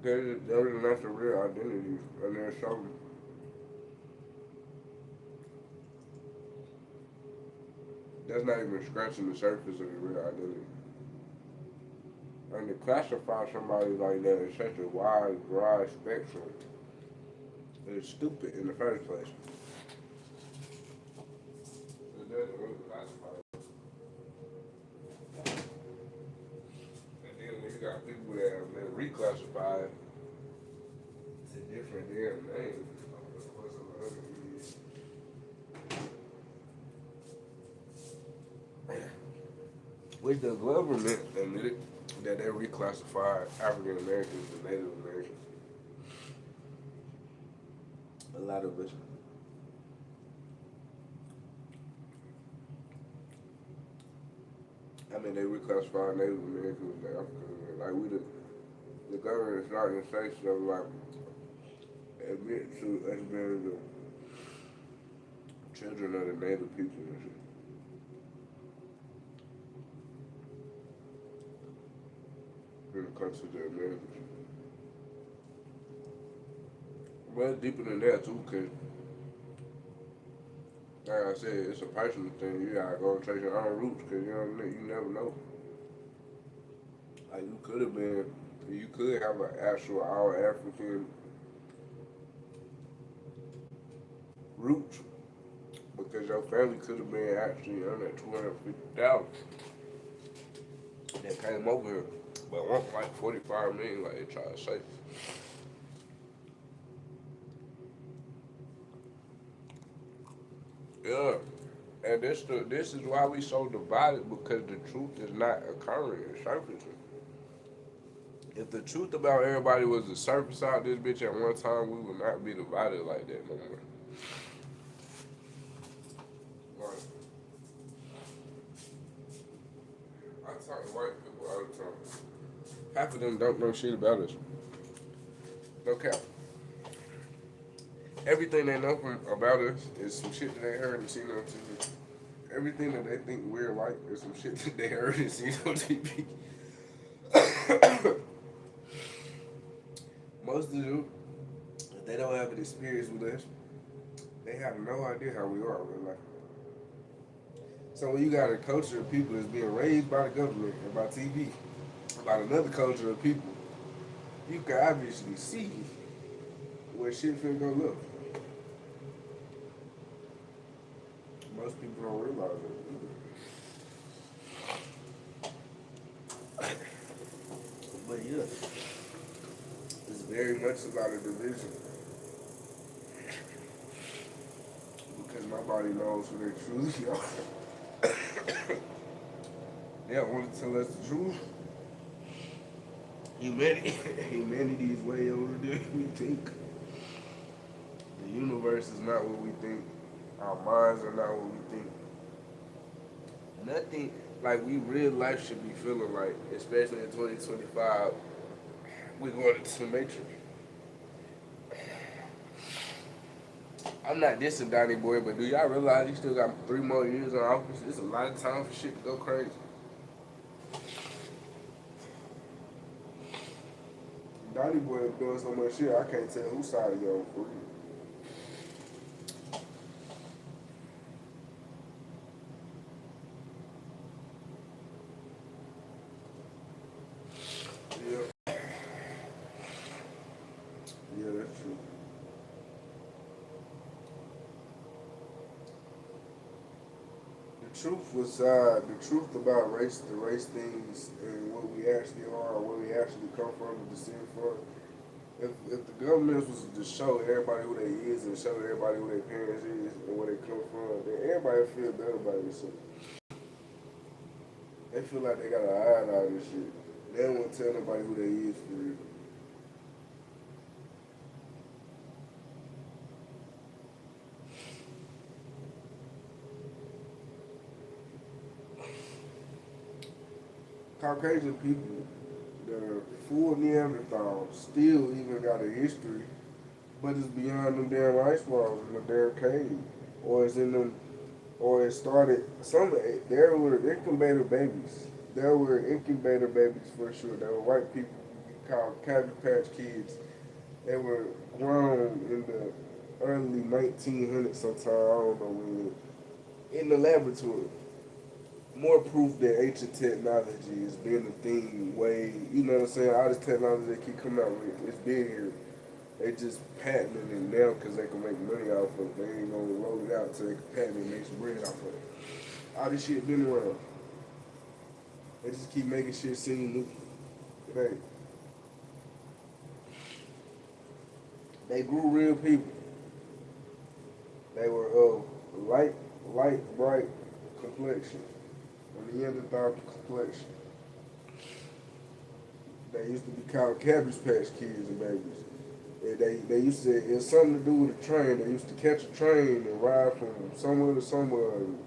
Because that's the real identity, and they're showing. That's not even scratching the surface of the real identity. And to classify somebody like that in such a wide, broad spectrum is stupid in the first place. It doesn't really classify. And then when you got people that have been reclassified to different damn names, which the government admitted that they reclassified African Americans and Native Americans. A lot of us. I mean, they reclassified Native Americans and African Americans. Like the government is starting to say stuff like admit to us being the children of the Native people and shit. When it comes to the Americans. Well, it's deeper than that too, cause like I said, it's a personal thing. You gotta go and trace your own roots, cause you know what I mean. You never know. Like you could have an actual all African roots, because your family could have been actually under 250,000 that came over here, but want like 45 million, like they try to say. Yeah, and this is why we so divided, because the truth is not occurring and surfacing. If the truth about everybody was to surface out this bitch at one time, we would not be divided like that no more. Like, I talk to white people all the time. Half of them don't know shit about us. No cap. Everything they know about us is some shit that they heard and seen on TV. Everything that they think we're like is some shit that they heard and seen on TV. Most of them, if they don't have an experience with us, they have no idea how we are in real life. So when you got a culture of people that's being raised by the government and by TV, about another culture of people, you can obviously see where shit finna go look. Most people don't realize it. But yeah, it's very much about a division because nobody knows who they truly are. They don't want to tell us the truth. Humanity, humanity is way older than we think. The universe is not what we think. Our minds are not what we think. Nothing like we real life should be feeling like, especially in 2025. We're going into the matrix. I'm not dissing Donnie Boy, but do y'all realize he still got 3 more years in office? It's a lot of time for shit to go crazy. Donnie Boy doing so much shit, I can't tell whose side he on for real. Yeah, yeah, that's true. The truth about race, the race things, and what we actually are, where we actually come from, the descent from. If the government was to show everybody who they is and show everybody who their parents is and where they come from, then everybody feel better about themselves. They feel like they got to hide all this shit. They don't want to tell nobody who they is for real. Caucasian people that are full Neanderthals still even got a history, but it's beyond them damn ice walls in the damn cave, or it's in them, or it started. There were incubator babies. There were incubator babies for sure. There were white people called Cabbage Patch Kids. They were grown in the early 1900s sometime. I don't know when. In the laboratory. More proof that ancient technology is being a thing way, you know what I'm saying? All this technology they keep coming out with, it's been here. They just patenting it now because they can make money off of it. They ain't gonna roll it out till they can patent it and make some bread off of it. All this shit been around. They just keep making shit seem new. They, they grew real people. They were of bright complexion. On the end of the complexion. They used to be called Cabbage Patch Kids and babies. And they used to, it was something to do with a train. They used to catch a train and ride from somewhere to somewhere. And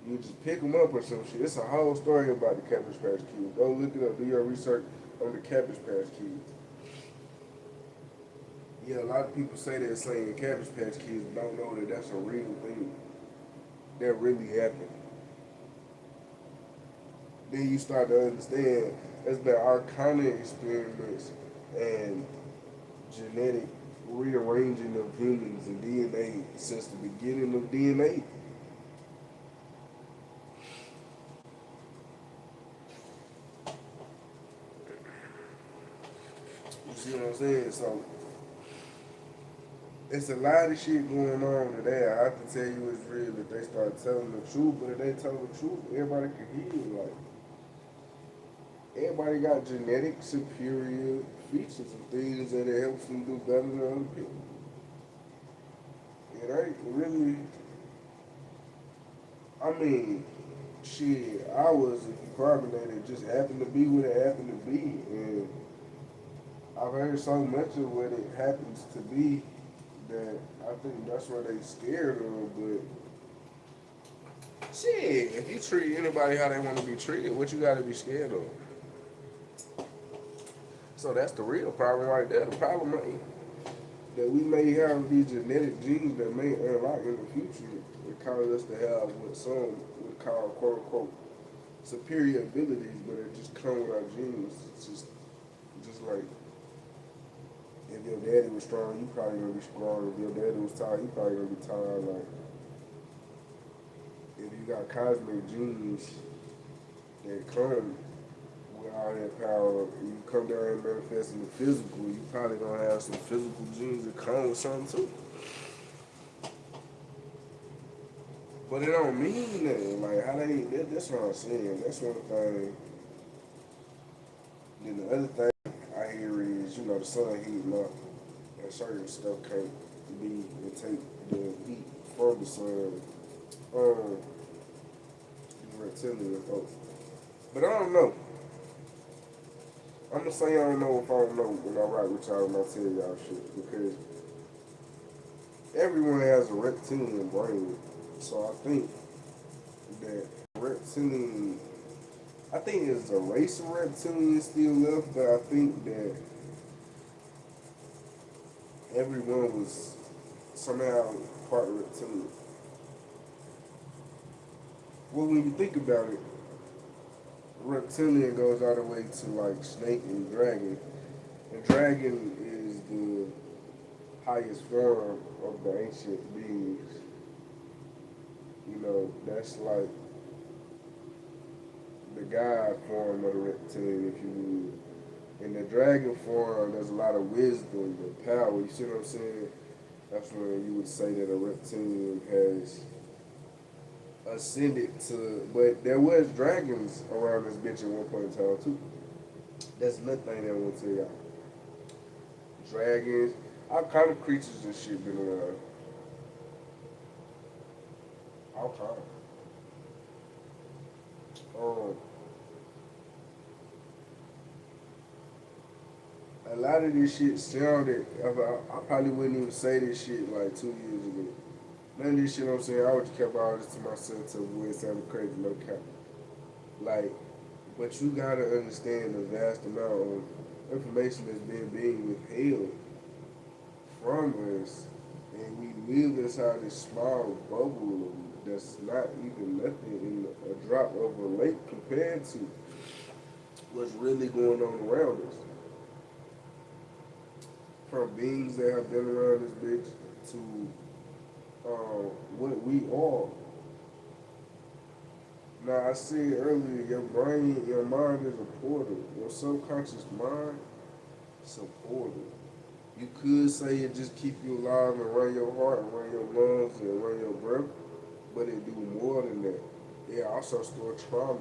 you just pick them up or some shit. It's a whole story about the Cabbage Patch Kids. Go look it up. Do your research on the Cabbage Patch Kids. Yeah, a lot of people say they're saying Cabbage Patch Kids but don't know that that's a real thing. That really happened. Then you start to understand there's been all kind of experiments and genetic rearranging of humans and DNA since the beginning of DNA. You see what I'm saying? So it's a lot of shit going on today. I have to tell you it's real if they start telling the truth, but if they tell the truth, everybody can hear. Like everybody got genetic superior features and things that it helps them do better than other people. It ain't really. I mean, shit. I was carbonated, just happened to be what it happened to be, and I've heard so much of what it happens to be that I think that's what they scared of. But shit, if you treat anybody how they want to be treated, what you got to be scared of? So that's the real problem right there. The problem ain't that we may have these genetic genes that may unlock in the future that cause us to have what some would call quote unquote superior abilities, but it just come with our genes. It's just like if your daddy was strong, you probably gonna be strong. If your daddy was tired, you probably gonna be tired. Like, if you got cosmic genes that come with all that power, you come down and manifest in the physical, you probably gonna have some physical genes that come with something too. But it don't mean nothing. Like, how that's what I'm saying. That's one thing. Then the other thing I hear is, the sun heating up and certain stuff can't be and take the heat from the sun. The reptilian folks. But I don't know. I'm gonna say I don't know if I don't know when I rock with y'all when I tell y'all shit. Because everyone has a reptilian brain. So I think that reptilian, I think there's a race of reptilians still left, but I think that everyone was somehow part reptilian. Well, when you think about it, reptilian goes all the way to like snake and dragon. And dragon is the highest form of the ancient beings. That's like the God form of the reptilian, if you will. In the dragon form, there's a lot of wisdom and power. You see what I'm saying? That's when you would say that a reptilian has ascended to. But there was dragons around this bitch at one point in time too. That's another thing that I want to tell y'all. Dragons, all kind of creatures and shit been around. All kind. Um, a lot of this shit sounded. I probably wouldn't even say this shit like 2 years ago. None of this shit I'm saying, I would just kept all this to myself to avoid sounding crazy, no cap. Like, but you gotta understand the vast amount of information that's being withheld from us, and we live inside this small bubble that's not even nothing in a drop of a lake compared to what's really going on around us. From beings that have been around this bitch to what we are. Now, I said earlier, your brain, your mind is a portal. Your subconscious mind is a portal. You could say it just keep you alive and run your heart and run your lungs and run your breath, but it do more than that. It also store trauma.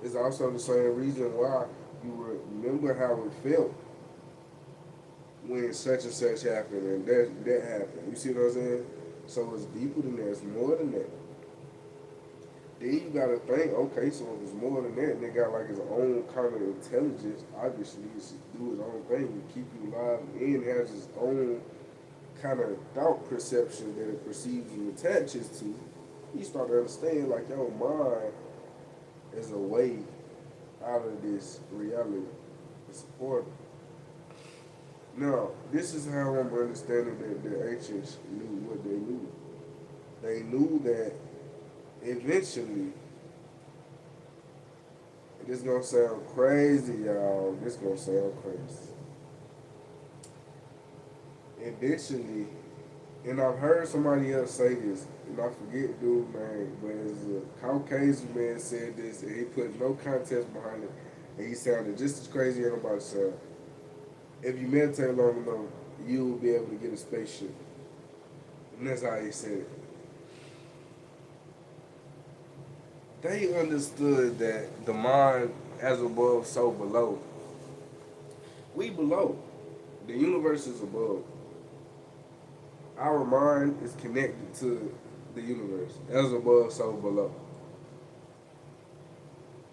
It's also the same reason why you remember how it felt when such and such happened and that happened. You see what I'm saying? So it's deeper than that. It's more than that. Then you gotta think, okay, so if it's more than that, and it got like its own kind of intelligence, obviously it should do its own thing and keep you alive, and has its own kind of thought perception that it perceives and attaches to. You start to understand like your mind is a way out of this reality. It's a portal. Now, this is how I'm understanding that the ancients knew what they knew. They knew that eventually, this gonna sound crazy, y'all. This gonna sound crazy. Eventually, and I've heard somebody else say this, and I forget dude's name, but it's a Caucasian man said this, and he put no context behind it, and he sounded just as crazy as anybody sound. If you meditate long enough, you will be able to get a spaceship. And that's how he said it. They understood that the mind as above, so below. We below. The universe is above. Our mind is connected to the universe. As above, so below.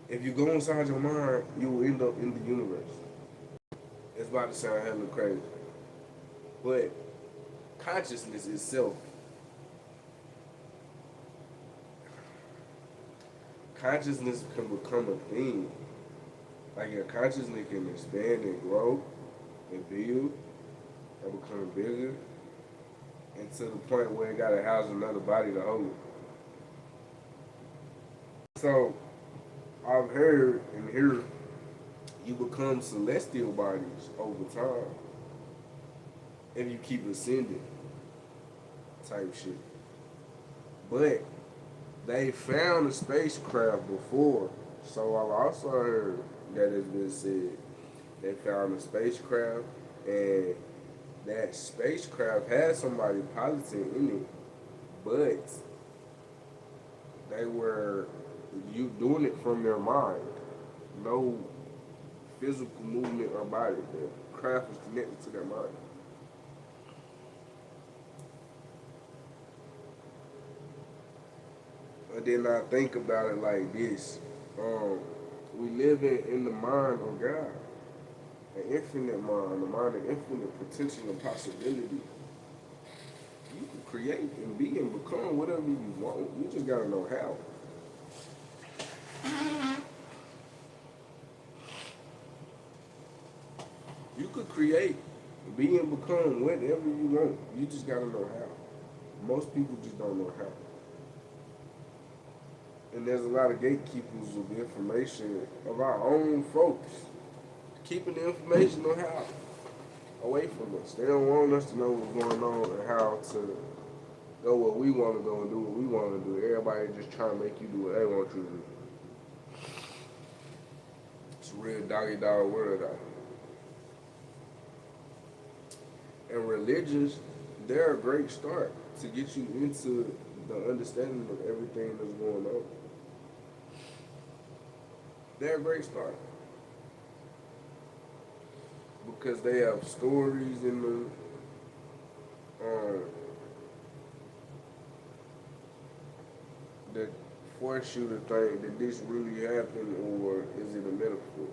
If you go inside your mind, you will end up in the universe. It's about to sound hella crazy. But consciousness itself, consciousness can become a thing. Like your consciousness can expand and grow and build and become bigger, and to the point where it gotta house another body to hold it. So I've heard and hear you become celestial bodies over time. if you keep ascending type shit. But they found a spacecraft before, so I've also heard that it's been said they found a spacecraft and that spacecraft had somebody piloting in it, but they were you doing it from their mind. No physical movement or body. The craft was connected to their mind. And then I think about it like this. We live in the mind of God. An infinite mind, a mind of infinite potential and possibility. You can create and be and become whatever you want. You just gotta know how. You could create, be and become whatever you want. You just gotta know how. Most people just don't know how. And there's a lot of gatekeepers of the information of our own folks. Keeping the information on how away from us. They don't want us to know what's going on and how to go where we want to go and do what we want to do. Everybody just trying to make you do what they want you to do. It's a real doggy dog world out here. And religions, they're a great start to get you into the understanding of everything that's going on. They're a great start. Because they have stories in them, that force you to think that this really happened or is it a metaphor?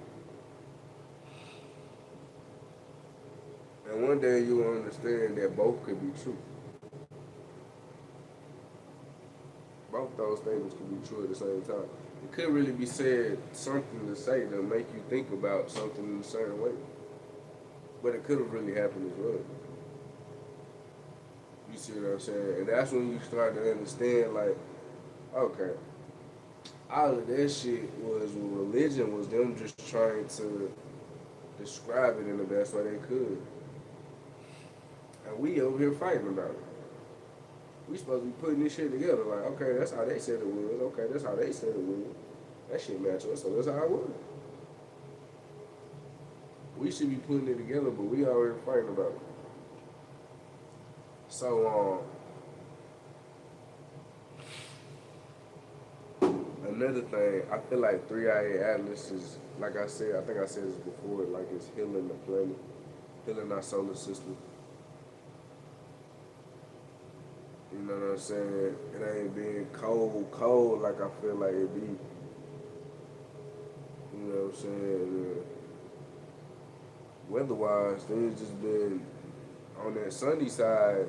And one day you'll understand that both could be true. Both those statements could be true at the same time. It could really be said something to say to make you think about something in a certain way. But it could have really happened as well. You see what I'm saying? And that's when you start to understand, like, okay, all of that shit was religion was them just trying to describe it in the best way they could. And we over here fighting about it. We supposed to be putting this shit together, like, okay, that's how they said it was. Okay, that's how they said it was. That shit match us, so that's how it was. We should be putting it together, but we already fighting about it. So, another thing, I feel like 3IA Atlas is, like I said, I think I said this before, like it's healing the planet, healing our solar system. You know what I'm saying? It ain't being cold like I feel like it be. You know what I'm saying? Weather-wise, things just been on that sunny side.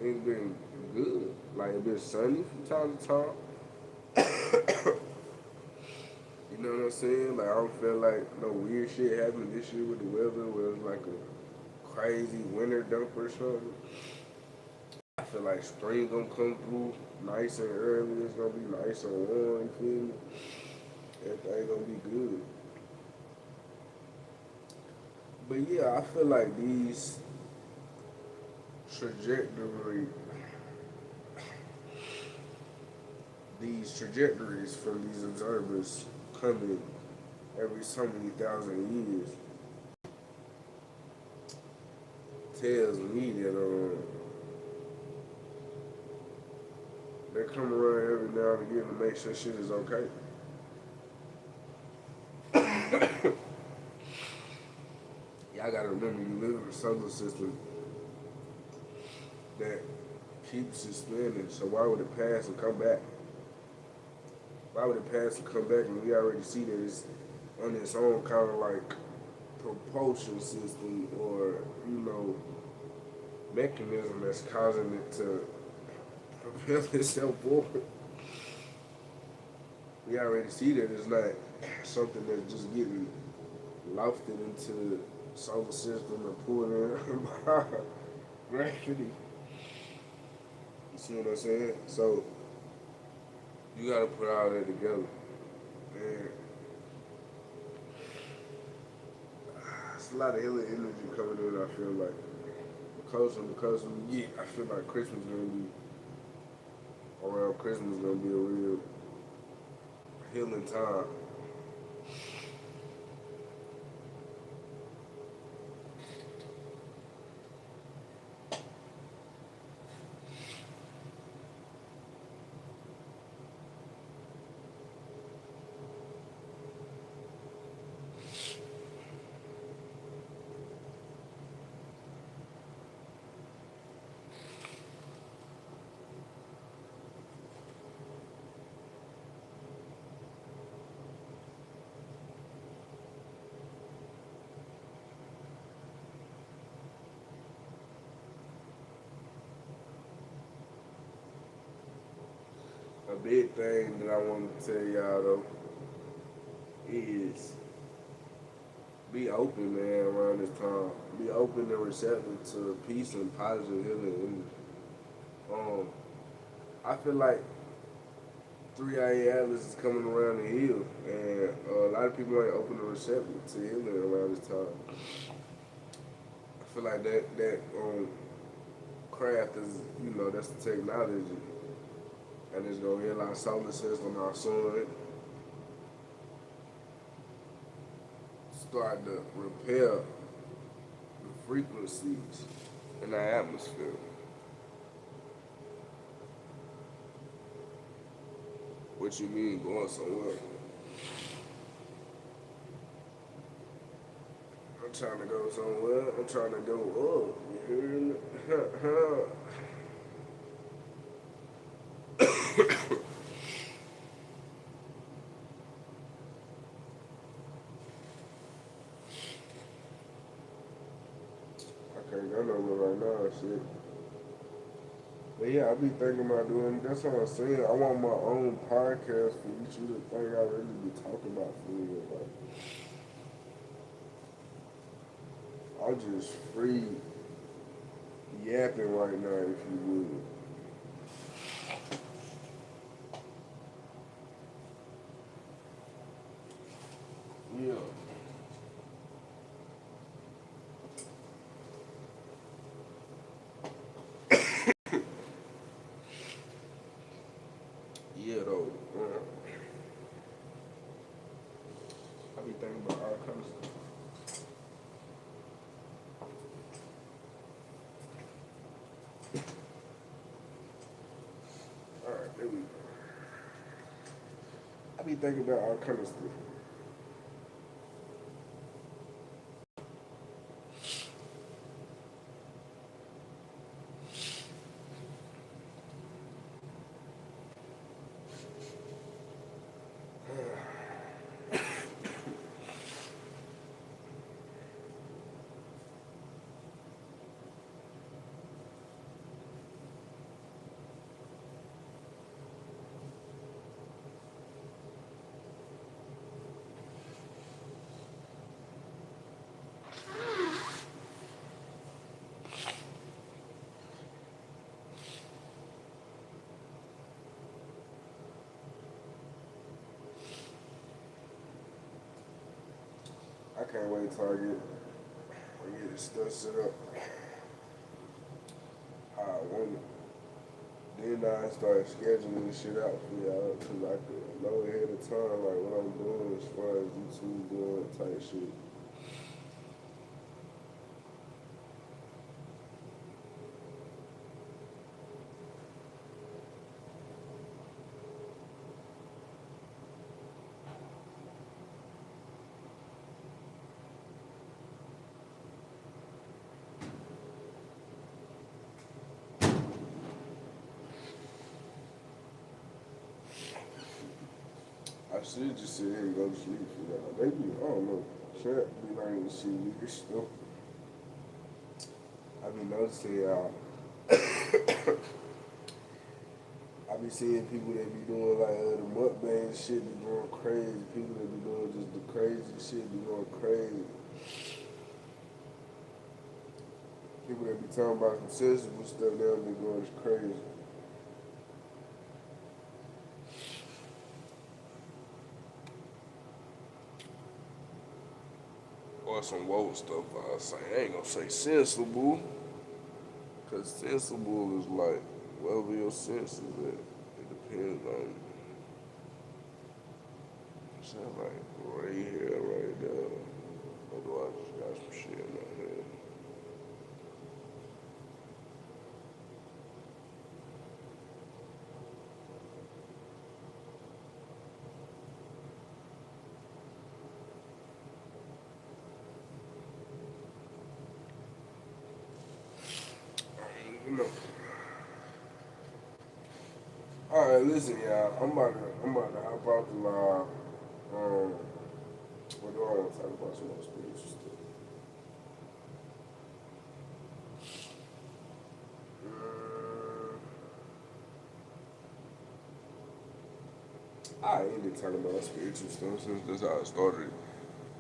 It's been good. Like it been sunny from time to time. You know what I'm saying? Like I don't feel like no weird shit happened this year with the weather, where it was like a crazy winter dump or something. I feel like spring gonna come through nice and early. It's gonna be nice and warm. You feel me? Everything gonna be good. But yeah, I feel like trajectory, these trajectories from these observers coming every so many thousand years tells me that they come around every now and again to make sure shit is okay. Y'all gotta remember you live in a solar system that keeps it spinning, so why would it pass and come back? Why would it pass and come back and we already see that it's on its own kind of like propulsion system or, you know, mechanism that's causing it to propel itself forward? We already see that it's not something that's just getting lofted into the solar system and pulled in by gravity. You see what I'm saying? So you gotta put all that together. And it's a lot of healing energy coming in, I feel like. closer and the closer we get, I feel like Christmas gonna be around Christmas gonna be a real healing time. A big thing that I want to tell y'all though is be open, man, around this time. Be open and receptive to peace and positive healing. And I feel like 3IA Atlas is coming around the hill, and a lot of people ain't open and receptive to healing around this time. I feel like that craft is, that's the technology, and it's gonna heal our solar system, our sun, start to repair the frequencies in our atmosphere. What you mean going somewhere? I'm trying to go somewhere. I'm trying to go up. You hear me? I can't go nowhere right now, shit. But yeah, I be thinking about doing. That's what I'm saying. I want my own podcast for you to think I really be talking about for real. Like, I'm just free yapping right now, if you would. Yeah. Yeah, though. I be thinking about all kinds of stuff. All right, there we go. I be thinking about all kinds of stuff. I can't wait till I get this stuff set up how I want it. Then I start scheduling this shit out for y'all, cause I could know ahead of time like what I'm doing as far as YouTube doing type shit. I should just sit here and go to sleep for y'all. They be, I don't know, chat be learning this shit weird stuff. I be noticing y'all. I be seeing people that be doing like the mukbang shit be going crazy. People that be doing just the crazy shit be going crazy. People that be talking about some sensible stuff, they don't be going crazy. Or some woke stuff I say. I ain't gonna say sensible. Cause sensible is like wherever your sense is at. It depends on. Sound like right here, right there. Or do I just got some shit in my head? You know. All right, listen, y'all. I'm about to hop out the live. What do I want to talk about? Some more spiritual stuff. Mm, I ended talking about spiritual stuff since that's how I started.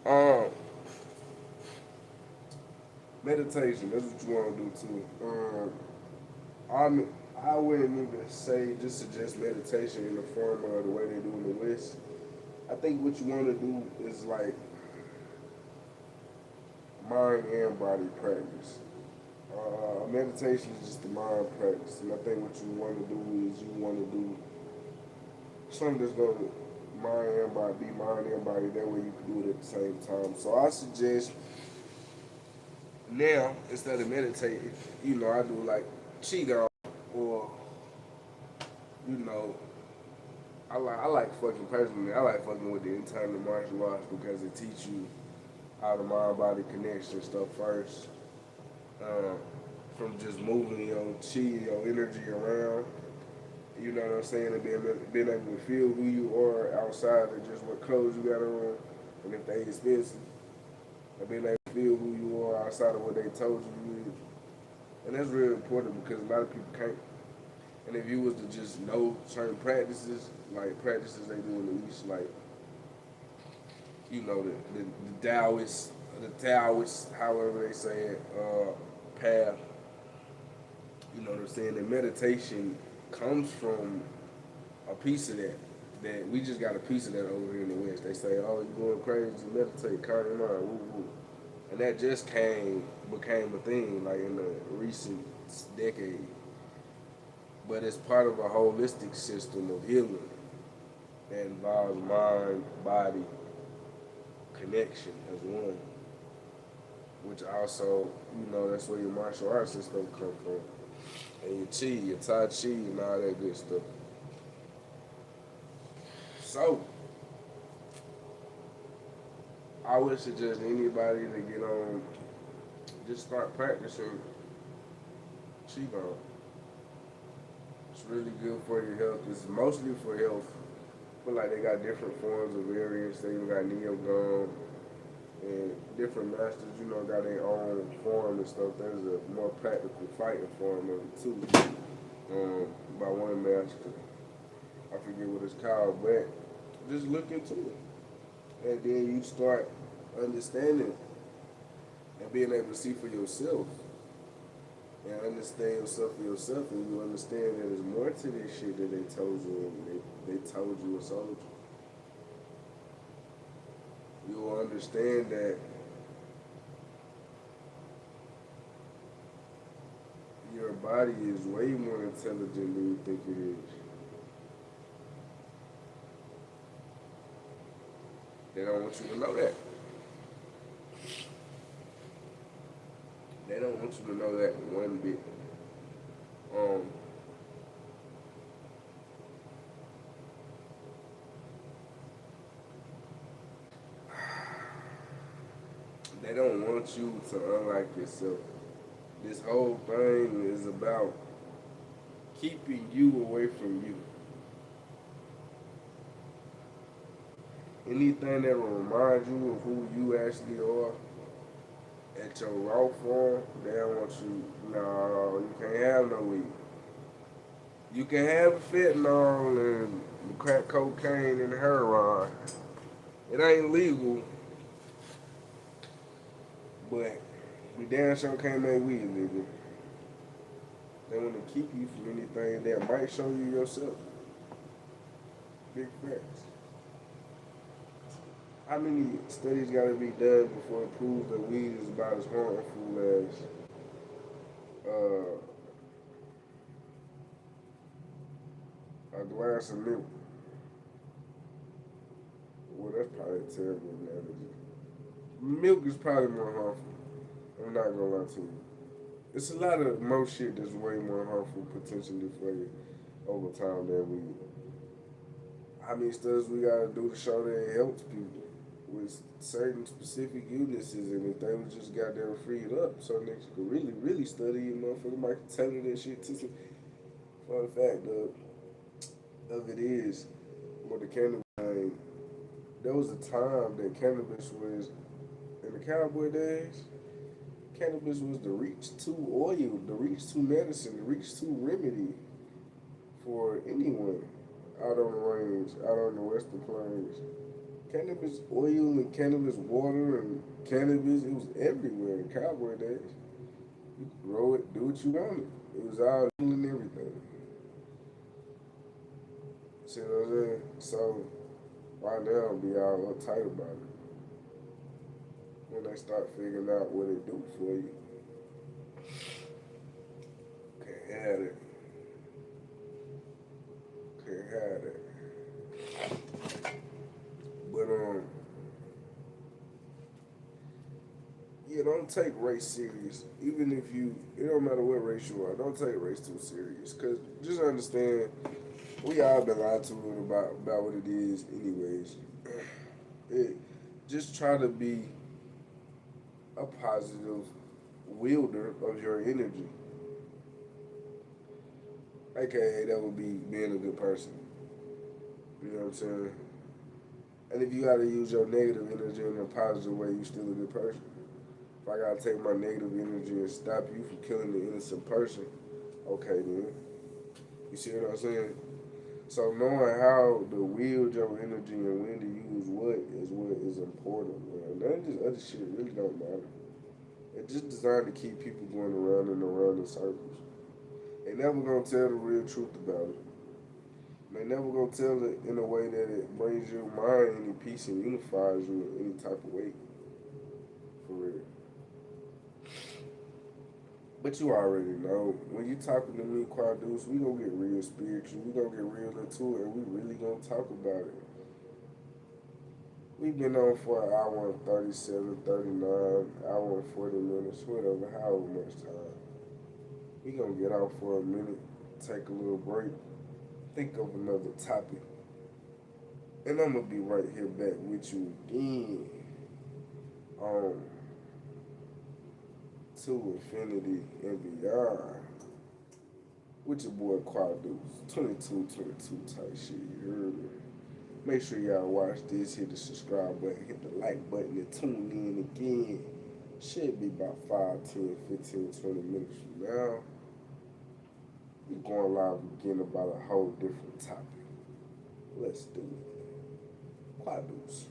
Um, Meditation. That's what you want to do too. I'm. I wouldn't even say just suggest meditation in the form of the way they do in the West. I think what you want to do is like mind and body practice. Meditation is just the mind practice, and I think what you want to do is you want to do something that's going to mind and body, be mind and body. That way you can do it at the same time. So I suggest now instead of meditating, I do like qigong or you know I like fucking personally. I like fucking with the internal martial arts because it teach you how the mind body connection stuff first. Uh, from just moving your chi, your energy around. You know what I'm saying? And being able to feel who you are outside of just what clothes you got on and if they expensive. And being able to feel who you are outside of what they told you is. And that's really important because a lot of people can't. And if you was to just know certain practices, like practices they do in the East, like, the Taoist, however they say it, path, you know what I'm saying? And meditation comes from a piece of that. That we just got a piece of that over here in the West. They say, "Oh, you going crazy? Meditate, calm your mind, woo woo," and that just became a thing like in the recent decade. But it's part of a holistic system of healing that involves mind, body, connection as one. Which also, that's where your martial arts and stuff come from. And your chi, your tai chi, and all that good stuff. So, I would suggest anybody to get on, just start practicing Qigong. It's really good for your health. It's mostly for health. But like they got different forms of variants. They even got Neogum and different masters, got their own form and stuff. There's a more practical fighting form of it too. By one master. I forget what it's called, but just look into it. And then you start understanding and being able to see for yourself and understand yourself for yourself, and you understand that there's more to this shit that they told you and they told you or sold you. You will understand that your body is way more intelligent than you think it is. They don't want you to know that. They don't want you to know that one bit. They don't want you to unlike yourself. This whole thing is about keeping you away from you. Anything that will remind you of who you actually are at your raw form, they don't want you. No, you can't have no weed. You can have fentanyl and crack cocaine and heroin. It ain't legal, but we damn sure can't make weed legal. They want to keep you from anything that might show you yourself. Big facts. How many studies got to be done before it proves that weed is about as harmful as a glass of milk. Well, that's probably a terrible analogy. Milk is probably more harmful. I'm not gonna lie to you. It's a lot of more shit that's way more harmful potentially for you over time than we. How many studies we gotta do to show that it helps people with certain specific illnesses, and if they was just goddamn freed up, so niggas could really, really study it, motherfucker might tell you that shit to some. For the fact of it is, with the cannabis thing, there was a time that cannabis was in the cowboy days. Cannabis was the reach to oil, the reach to medicine, the reach to remedy for anyone out on the range, out on the western plains. Cannabis oil and cannabis water and cannabis, it was everywhere in cowboy days. You could grow it, do what you wanted. It was all and everything. See what I'm saying? So why now be all uptight about it? When they start figuring out what it do for you. Can't have it. Can't have it. But yeah, don't take race serious. Even if you, it don't matter what race you are, don't take race too serious. Cause just understand, we all been lied to it about what it is, anyways. It, just try to be a positive wielder of your energy. AKA, that would be being a good person. You know what I'm saying? And if you gotta use your negative energy in a positive way, you still a good person. If I gotta take my negative energy and stop you from killing the innocent person, okay then. You see what I'm saying? So knowing how to wield your energy and when to use what is important, man. None of this other shit really don't matter. It's just designed to keep people going around and around in circles. They never gonna tell the real truth about it. They never gonna tell it in a way that it brings your mind any peace and unifies you in any type of way. For real. But you already know, when you talking to me, Quadeuce, we gonna get real spiritual. We gonna get real into it, and we really gonna talk about it. We've been on for an hour and 37, 39, hour and 40 minutes, whatever, however much time. We gonna get out for a minute, take a little break, think of another topic, and I'm gonna be right here back with you again on To Infinity and Beyond with your boy Quadeuce, 2222 type shit, you heard me? Make sure y'all watch this, hit the subscribe button, hit the like button, and tune in again. Should be about 5, 10, 15, 20 minutes from now. We're going live again about a whole different topic. Let's do it. Quadeuce.